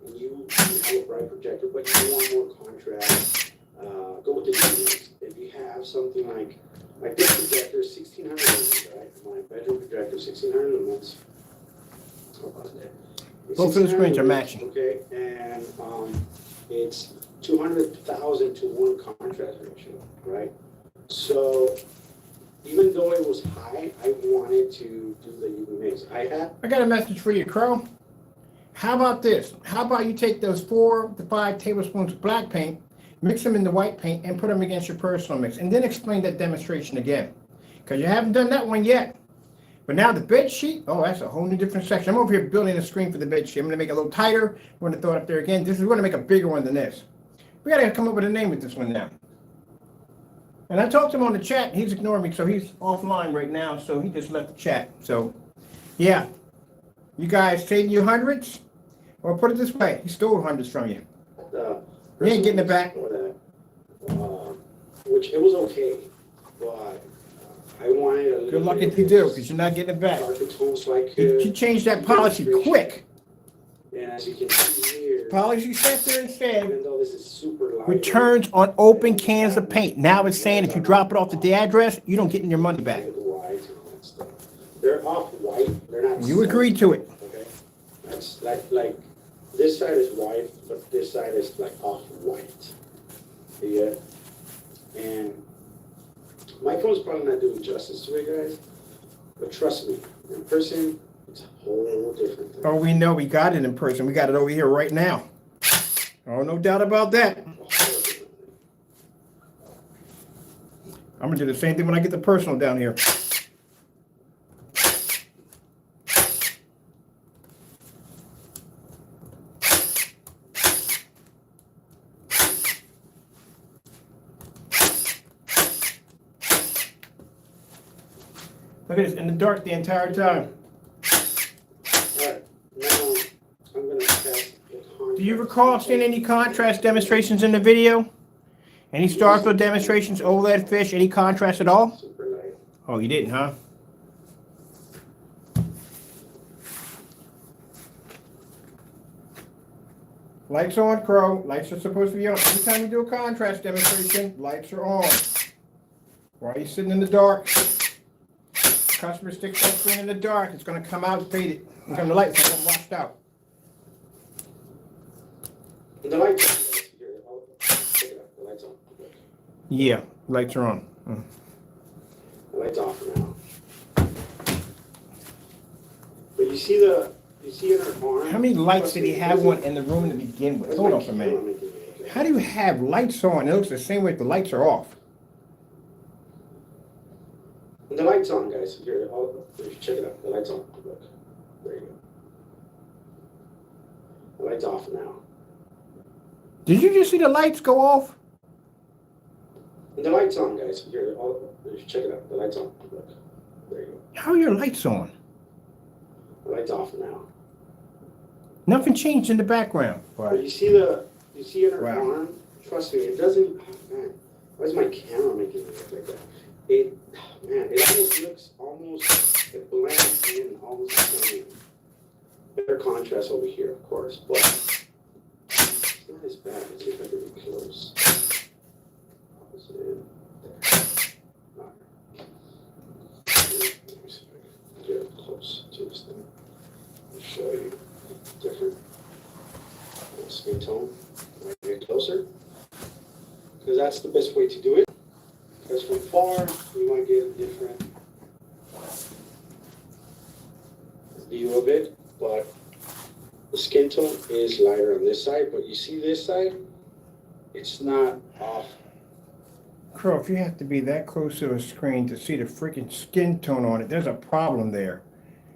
and you have a bright projector, but you want more contrast, go with the UV. If you have something like this projector, 1600 lumens, right? My bedroom projector, 1600 lumens. Both of the screens are matching. Okay, and it's 200,000 to 1 contrast ratio, right? So even though it was high, I wanted to do the UV mix. I got a message for you, Crow. How about this? How about you take those 4 to 5 tablespoons of black paint, mix them in the white paint, and put them against your personal mix, and then explain that demonstration again. Because you haven't done that one yet. But now the bed sheet, oh, that's a whole new different section. I'm over here building a screen for the bed sheet. I'm going to make it a little tighter. We're going to throw it up there again. We're going to make a bigger one than this. We got to come up with a name with this one now. And I talked to him on the chat. He's ignoring me, so he's offline right now. So he just left the chat. So, yeah. You guys saving you hundreds? Or put it this way, he stole hundreds from you. You ain't getting it back. Which it was okay, but I wanted a little Good luck if you do, because you're not getting it back. darker tone so I You could. changed that policy quick. And as you can see here, Policy sat there and said, even though this is super light, returns on open cans of paint. Now it's saying if you drop it off at the address, you don't get your money back. they're off white. They're not. You agreed to it. Okay, that's like this side is white, but this side is like off white. Yeah, and my phone's probably not doing justice to it, guys. But trust me, in person, it's a whole different thing. Oh, we know we got it in person. We got it over here right now. Oh, no doubt about that. I'm gonna do the same thing when I get the personal down here. Look at this, in the dark the entire time. Alright, now I'm gonna test the contrast. Do you recall seeing any contrast demonstrations in the video? Any Starfield demonstrations, OLED fish, any contrast at all? Super light. Oh, you didn't, huh? Lights on, Crow. Lights are supposed to be on. Anytime you do a contrast demonstration, lights are on. Why are you sitting in the dark? Customer sticks that screen in the dark, it's going to come out faded. And come the lights are going to washed out. The lights on. Here, I'll check it out. The lights on. Yeah, lights are on. The lights off now. But you see in her arm. How many lights did he have on in the room to begin with? Hold on for a minute. How do you have lights on? It looks the same way if the lights are off. The light's on, guys. Here, check it out. The light's on. Look. There you go. The light's off now. Did you just see the lights go off? The light's on, guys. Here, check it out. The light's on. Look. There you go. How are your lights on? The light's off now. Nothing changed in the background. But you see in her arm? Trust me, it doesn't. Oh, man, why is my camera making it look like that? It almost looks it blends in almost the same. Better contrast over here, of course, but it's not as bad. Let's see if I can get close. Opposite. Get up close to this thing. I'll show you different skin tone. When I get closer, because that's the best way to do it. Because from far, you might get a different view of it, but the skin tone is lighter on this side, but you see this side, it's not off. Crow, if you have to be that close to a screen to see the freaking skin tone on it, there's a problem there.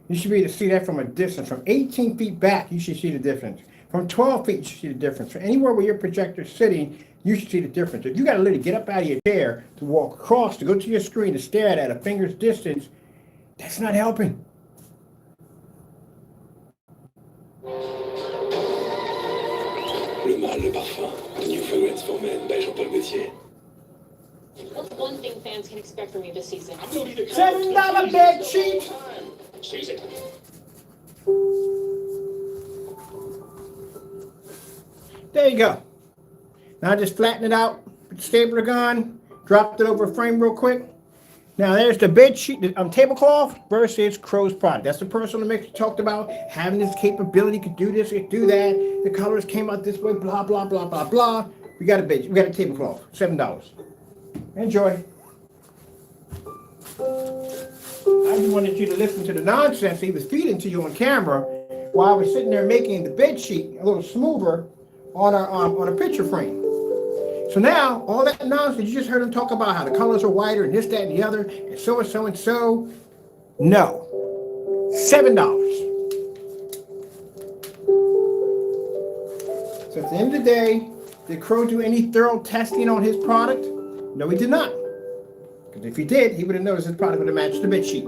You should be able to see that from a distance. From 18 feet back, you should see the difference. From 12 feet, you should see the difference. From anywhere where your projector's sitting, you should see the difference. If you got to literally get up out of your chair to walk across, to go to your screen, to stare at it at a finger's distance, that's not helping. Le Mal, le Parfum, the new fragrance for men by Jean-Paul Gaultier. What's one thing fans can expect from you this season? $7 bed sheet. Seize it. There you go. Now just flatten it out, put the stapler gun, dropped it over a frame real quick. Now there's the bed sheet, the tablecloth versus Crow's product. That's the personal mix we talked about, having this capability, could do this, could do that. The colors came out this way, blah, blah, blah, blah, blah. We got a bed, we got a tablecloth, $7. Enjoy. I just wanted you to listen to the nonsense he was feeding to you on camera while I was sitting there making the bed sheet a little smoother on a picture frame. So now, all that nonsense, you just heard him talk about how the colors are whiter and this, that, and the other, and so and so and so. No. $7. So at the end of the day, did Crow do any thorough testing on his product? No, he did not. Because if he did, he would have noticed his product would have matched the bed sheet.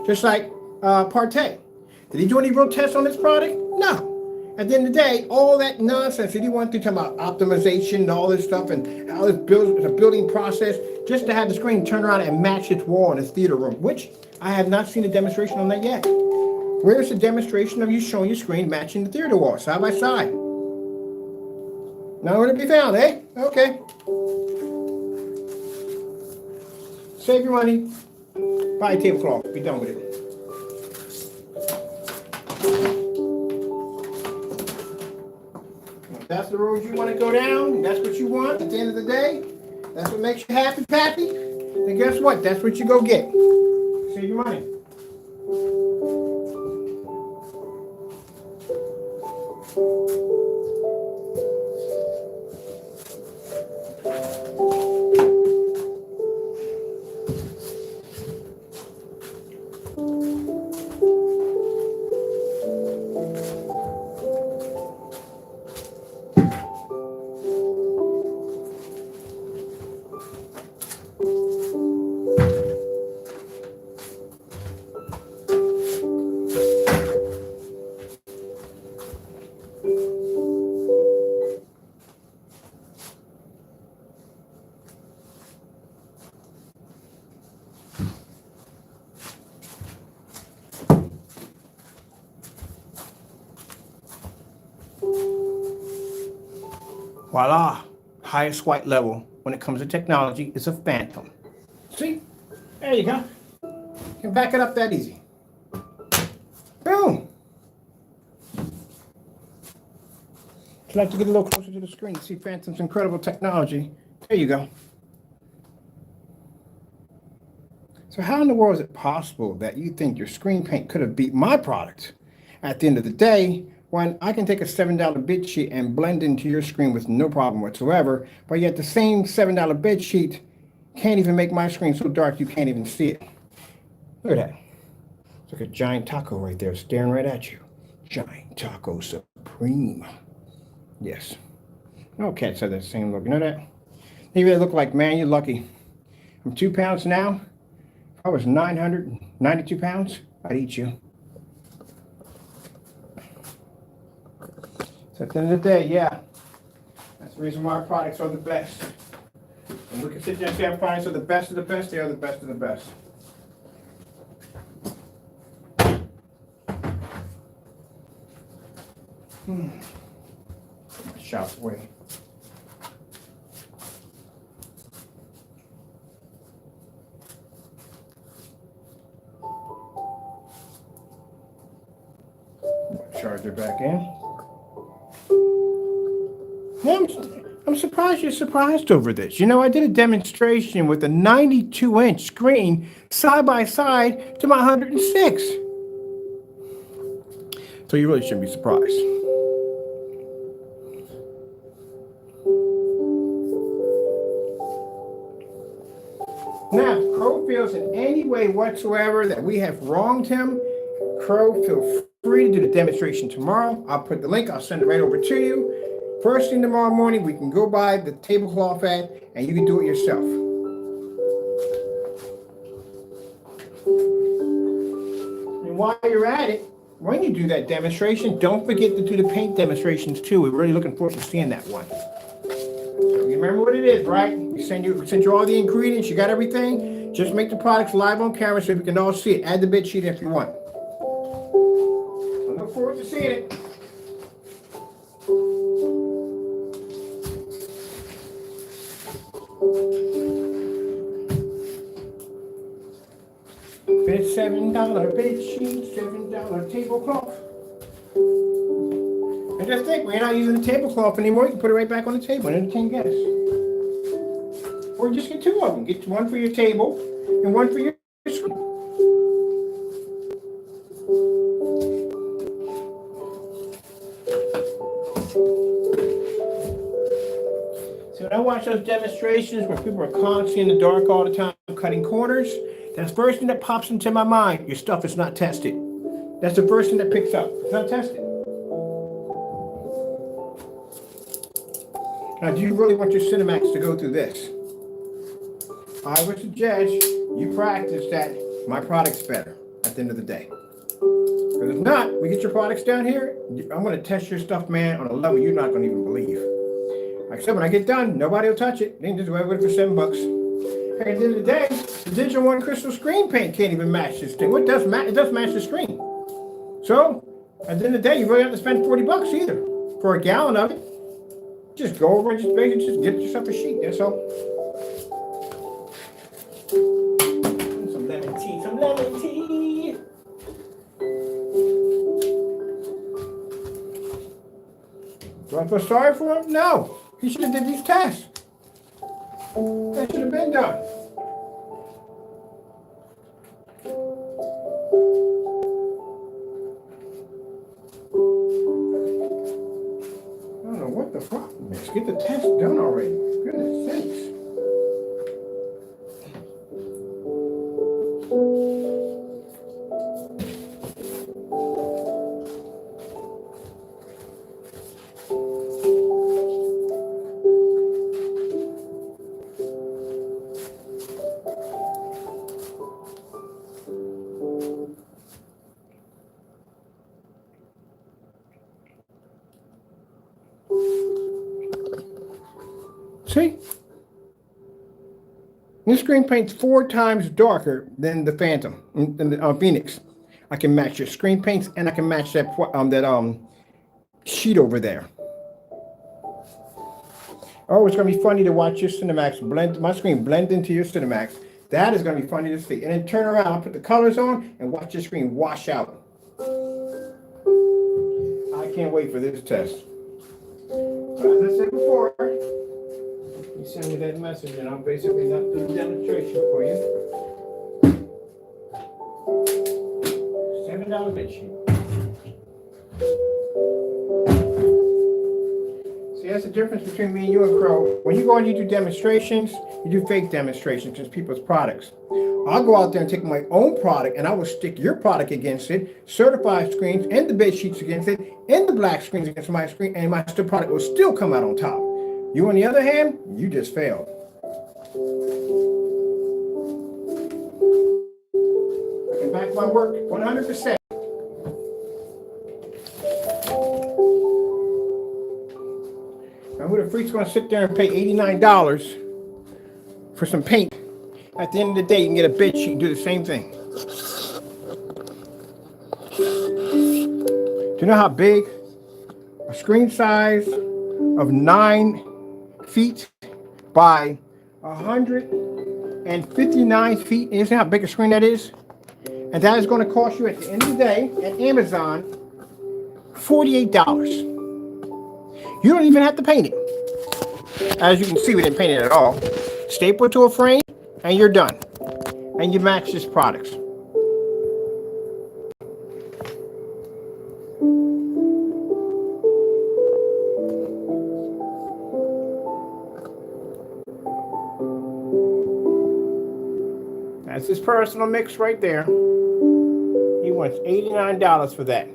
Just like Partey. Did he do any real tests on his product? No. At the end of the day, all that nonsense that he went through talking about optimization and all this stuff and how this builds a building process just to have the screen turn around and match its wall in his theater room, which I have not seen a demonstration on that yet. Where's the demonstration of you showing your screen matching the theater wall side by side? Nowhere to be found, eh? Okay. Save your money. Buy a tablecloth. Be done with it. If that's the road you want to go down, that's what you want at the end of the day, that's what makes you happy, Pappy, then guess what? That's what you go get. Save your money. Voila, highest white level when it comes to technology is a Phantom. See, there you go. You can back it up that easy. Boom. If you'd like to get a little closer to the screen to see Phantom's incredible technology, there you go. So how in the world is it possible that you think your screen paint could have beat my product at the end of the day, when I can take a $7 bid sheet and blend into your screen with no problem whatsoever, but yet the same $7 bid sheet can't even make my screen so dark you can't even see it. Look at that. It's like a giant taco right there staring right at you. Giant Taco Supreme. Yes. No cats have that same look. You know that? They really look like, man, you're lucky. I'm 2 pounds now. If I was 992 pounds, I'd eat you. So at the end of the day, yeah, that's the reason why our products are the best. And we can sit there and say our products are the best of the best, they are the best of the best. Shop away. Charger back in. Yeah, I'm surprised you're surprised over this. You know, I did a demonstration with a 92-inch screen side by side to my 106. So you really shouldn't be surprised. Now, if Crow feels in any way whatsoever that we have wronged him, Crow, feel free to do the demonstration tomorrow. I'll put the link, I'll send it right over to you. First thing tomorrow morning, we can go by the tablecloth ad and you can do it yourself. And while you're at it, when you do that demonstration, don't forget to do the paint demonstrations too. We're really looking forward to seeing that one. So you remember what it is, right? We send you all the ingredients, you got everything. Just make the products live on camera so we can all see it. Add the bid sheet if you want. I look forward to seeing it. It's $7 bed sheet, $7 tablecloth. And just think, we're not using the tablecloth anymore. You can put it right back on the table and entertain guests. Or just get two of them. Get one for your table and one for your screen. So when I watch those demonstrations where people are constantly in the dark all the time, cutting corners, that's the first thing that pops into my mind. Your stuff is not tested. That's the first thing that picks up. It's not tested. Now, do you really want your Cinemax to go through this? I would suggest you practice that. My product's better at the end of the day. Because if not, we get your products down here, I'm going to test your stuff, man, on a level you're not going to even believe. Like I said, when I get done, nobody will touch it. They can just wear it for $7. Hey, at the end of the day, the Digital One Crystal screen paint can't even match this thing. It does match the screen. So, at the end of the day, you really have to spend $40 either for a gallon of it. Just go over and just basically just get yourself a sheet. That's all. Some lemon tea. Some lemon tea. Do I feel sorry for him? No. He should have did these tests. That should have been done. I don't know what the problem is. Get the test done already. Goodness sakes. See? This screen paint's 4 times darker than the Phantom, than the Phoenix. I can match your screen paints, and I can match that sheet over there. Oh, it's gonna be funny to watch your Cinemax blend, my screen blend into your Cinemax. That is gonna be funny to see. And then turn around, put the colors on, and watch your screen wash out. I can't wait for this test. But as I said before, you send me that message and I'll basically not do the demonstration for you. $7 bid sheet. See, that's the difference between me and you and Crow. When you go and you do demonstrations, you do fake demonstrations with people's products. I'll go out there and take my own product and I will stick your product against it, certified screens and the bid sheets against it, and the black screens against my screen, and my product will still come out on top. You, on the other hand, you just failed. I can back my work 100%. Now, who the freak's going to sit there and pay $89 for some paint? At the end of the day, you can get a bid sheet and do the same thing. Do you know how big a screen size of 9 feet by 159 feet is? How big a screen that is? And that is going to cost you at the end of the day at Amazon $48. You don't even have to paint it. As you can see, we didn't paint it at all. Staple it to a frame, and you're done. And you match this products. That's his personal mix right there. He wants $89 for that.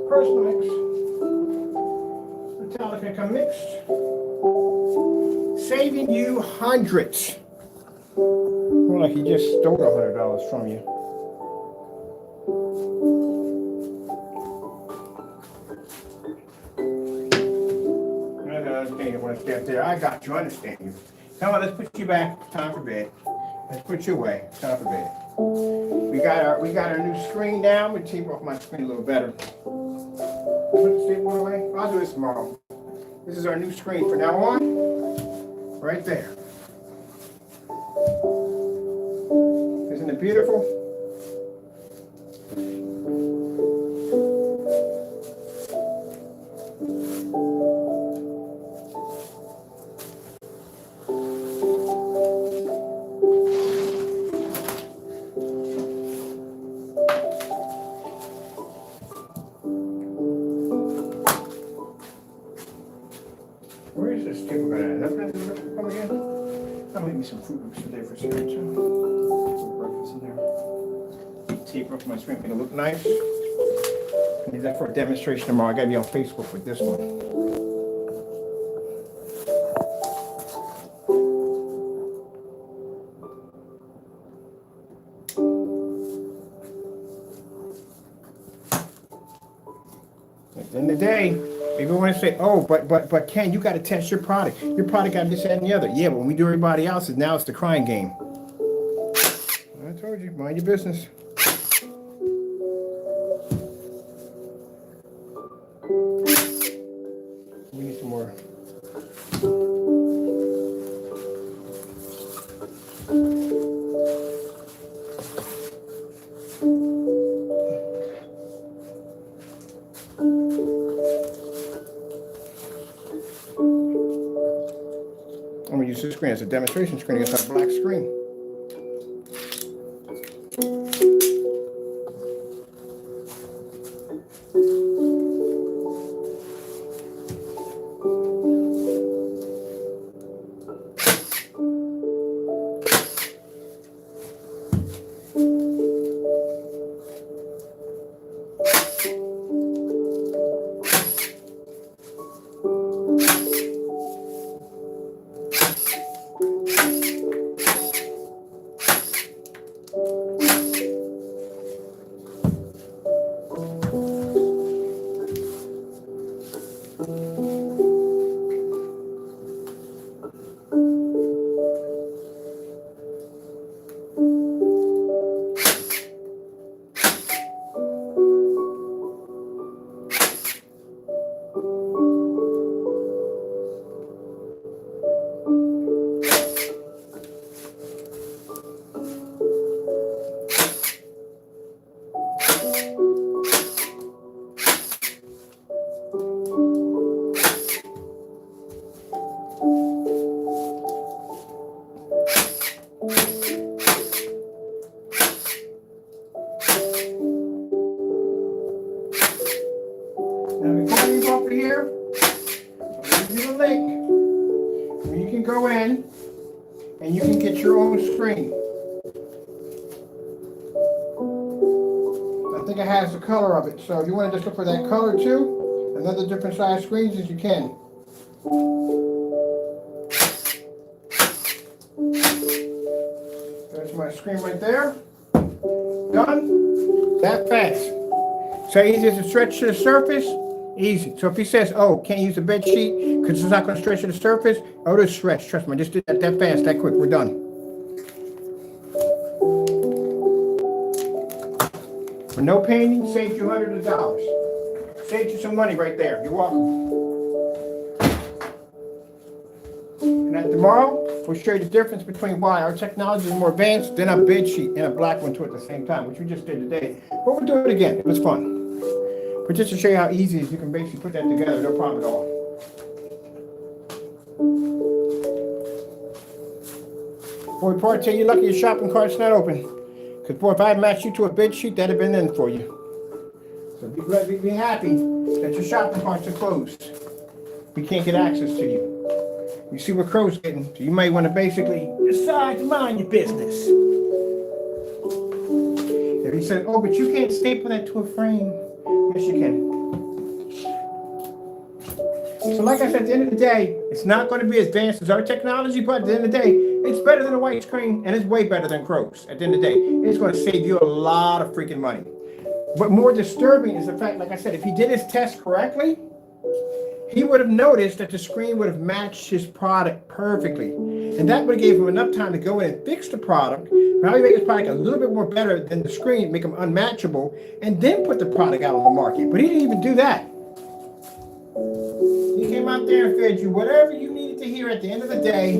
Personal mix. Metallica mixed. Saving you hundreds. More like he just stole $100 from you. I got you. I understand you. Come on, let's put you back. Time for bed. Let's put you away. Time for bed. We got our new screen down. We tape off my screen a little better. Put the staple away. I'll do this tomorrow. This is our new screen from now on. Right there. Isn't it beautiful? Where's this table going? Is that going to come again? I'll make me some fruit loops today for cereal too. Breakfast in there. Tape off my screen, make it look nice. I need that for a demonstration tomorrow. I gotta be on Facebook with this one. At the end of the day, people want to say, oh, but Ken, you got to test your product. Your product got this, that, and the other. Yeah, but when we do everybody else's, now it's the crying game. I told you, mind your business. We need some more. I'm going to use this screen as a demonstration screen against that black screen. Now before you go over here, I'll give you the link where you can go in and you can get your own screen. I think it has the color of it, so if you want to just look for that color too, another different size screens as you can. There's my screen right there. Done. That fast. So easy to stretch to the surface. Easy. So if he says, oh, can't use the bed sheet because it's not going to stretch to the surface, oh, it'll stretch. Trust me, I just did that fast, that quick. We're done. For no painting, saved you hundreds of dollars. Saved you some money right there. You're welcome. And then tomorrow, we'll show you the difference between why our technology is more advanced than a bed sheet and a black one too at the same time, which we just did today. But we'll do it again. It was fun. But just to show you how easy it is, you can basically put that together, no problem at all. Boy, part tell you lucky your shopping cart's not open. Because, boy, if I had matched you to a bed sheet, that'd have been in for you. So be happy that your shopping carts are closed. We can't get access to you. You see what Crow's getting, so you might want to basically decide to mind your business. If he said, oh, but you can't staple that to a frame. Yes, you can. So like I said, at the end of the day, it's not going to be as advanced as our technology, but at the end of the day, it's better than a white screen, and it's way better than Crow's. At the end of the day, it's going to save you a lot of freaking money. What more disturbing is the fact, like I said, if he did his test correctly, he would have noticed that the screen would have matched his product perfectly. And that would have gave him enough time to go in and fix the product, probably make his product a little bit more better than the screen, make them unmatchable, and then put the product out on the market. But he didn't even do that. He came out there and fed you whatever you needed to hear at the end of the day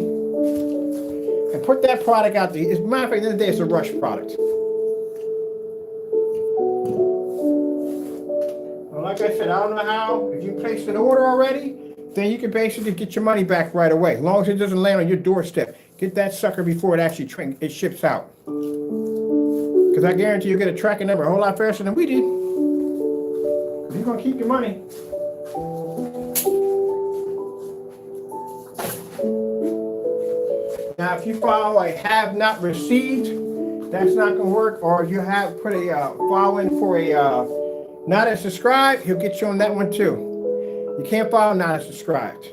and put that product out there. As a matter of fact, at the end of the day, it's a rush product. Like I said, I don't know how. If you placed an order already, then you can basically get your money back right away. As long as it doesn't land on your doorstep. Get that sucker before it actually ships out. Because I guarantee you'll get a tracking number a whole lot faster than we did. You're going to keep your money. Now, if you file a have not received, that's not going to work. Or you have put a file in for a not as subscribed, he'll get you on that one too. You can't file not as subscribed.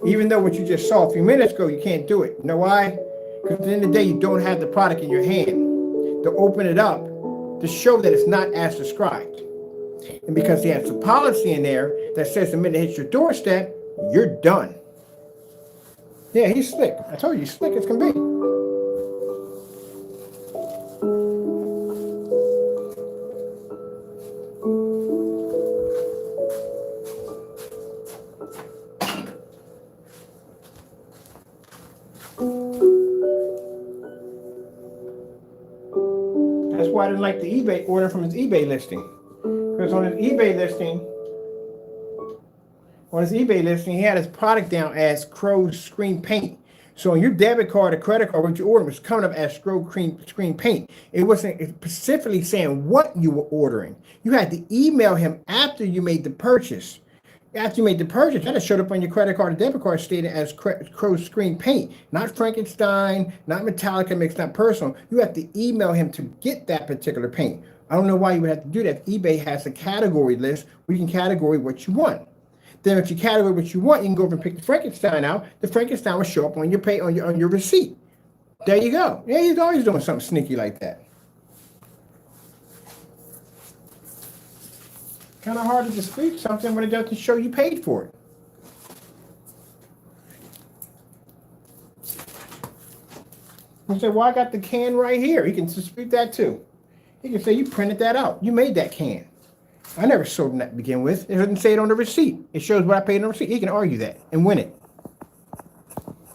Even though what you just saw a few minutes ago, you can't do it. You know why? Because at the end of the day, you don't have the product in your hand to open it up to show that it's not as subscribed. And because he has a policy in there that says the minute it hits your doorstep, you're done. Yeah, he's slick. I told you, he's slick as can be. That's why I didn't like the eBay order from his eBay listing. Because on his eBay listing, he had his product down as Crow's Screen Paint. So on your debit card or credit card, what you ordered was coming up as Crow's Screen Paint. It wasn't specifically saying what you were ordering. You had to email him after you made the purchase. After you made the purchase, that showed up on your credit card or debit card stated as Crow's Screen Paint. Not Frankenstein, not Metallica Mix, not personal. You have to email him to get that particular paint. I don't know why you would have to do that. eBay has a category list where you can category what you want. Then if you category what you want, you can go over and pick the Frankenstein out. The Frankenstein will show up on your pay on your receipt. There you go. Yeah, he's always doing something sneaky like that. Kind of hard to dispute something when it doesn't show you paid for it. You say, well, I got the can right here. He can dispute that too. He can say, you printed that out. You made that can. I never sold them that to begin with. It doesn't say it on the receipt. It shows what I paid on the receipt. He can argue that and win it.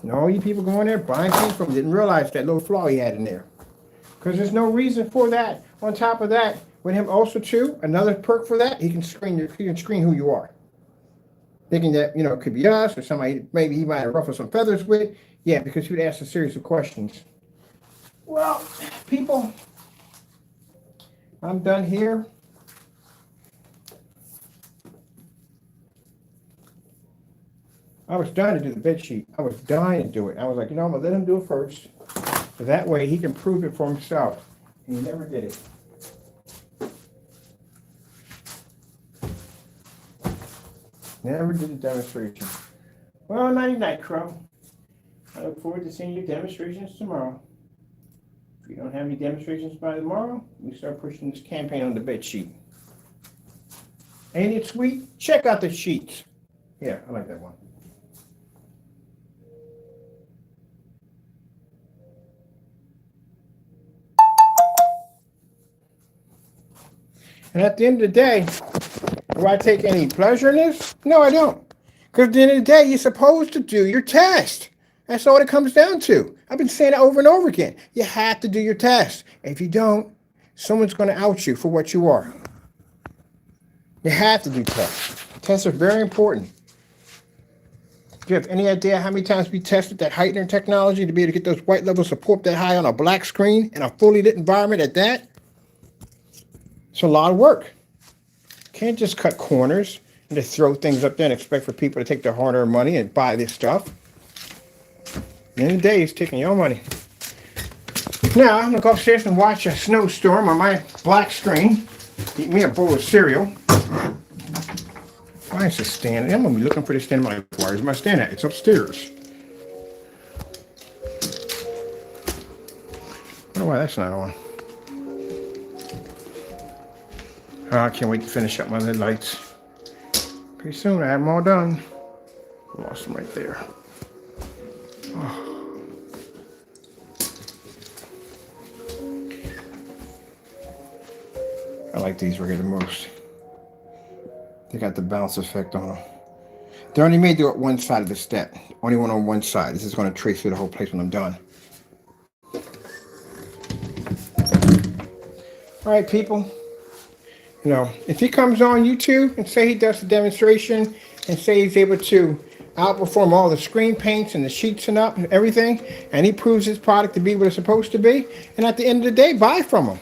And all you people going there buying things from him didn't realize that little flaw he had in there. Because there's no reason for that. On top of that, with him also too, another perk for that, he can screen who you are. Thinking that, it could be us or somebody maybe he might have ruffled some feathers with. Yeah, because he would ask a series of questions. Well, people, I'm done here. I was dying to do the bed sheet. I was dying to do it. I was like, I'm going to let him do it first. So that way he can prove it for himself. And he never did it. Never did the demonstration. Well, nighty-night, Crow. I look forward to seeing your demonstrations tomorrow. If you don't have any demonstrations by tomorrow, we start pushing this campaign on the bed sheet. Ain't it sweet? Check out the sheets. Yeah, I like that one. And at the end of the day, Do I take any pleasure in this? No, I don't. Because at the end of the day, you're supposed to do your test. That's all it comes down to. I've been saying it over and over again. You have to do your test. If you don't, someone's going to out you for what you are. You have to do tests. Tests are very important. Do you have any idea how many times we tested that heightener technology to be able to get those white levels to pull up that high on a black screen in a fully lit environment at that? It's a lot of work. Can't just cut corners and just throw things up there and expect for people to take their hard-earned money and buy this stuff. At the end of the day, it's taking your money. Now, I'm going to go upstairs and watch a snowstorm on my black screen. Eat me a bowl of cereal. Why is this stand? I'm going to be looking for this stand. Where's my stand at? It's upstairs. I don't know why that's not on. Oh, I can't wait to finish up my lid lights. Pretty soon I have them all done. Lost them right there. Oh. I like these right here the most. They got the bounce effect on them. They're only made to do one side of the step. Only one on one side. This is going to trace through the whole place when I'm done. All right, people. You know, if he comes on YouTube and say he does the demonstration and say he's able to outperform all the screen paints and the sheets and up and everything, and he proves his product to be what it's supposed to be, and at the end of the day, buy from him.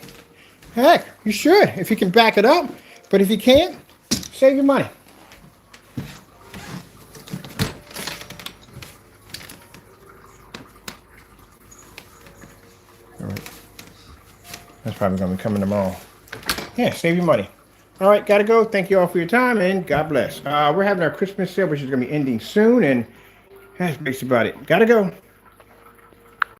Heck, you should, if you can back it up. But if you can't, save your money. All right. That's probably going to be coming tomorrow. Yeah, save your money. All right, got to go. Thank you all for your time, and God bless. We're having our Christmas sale, which is going to be ending soon, and that's basically about it. Got to go.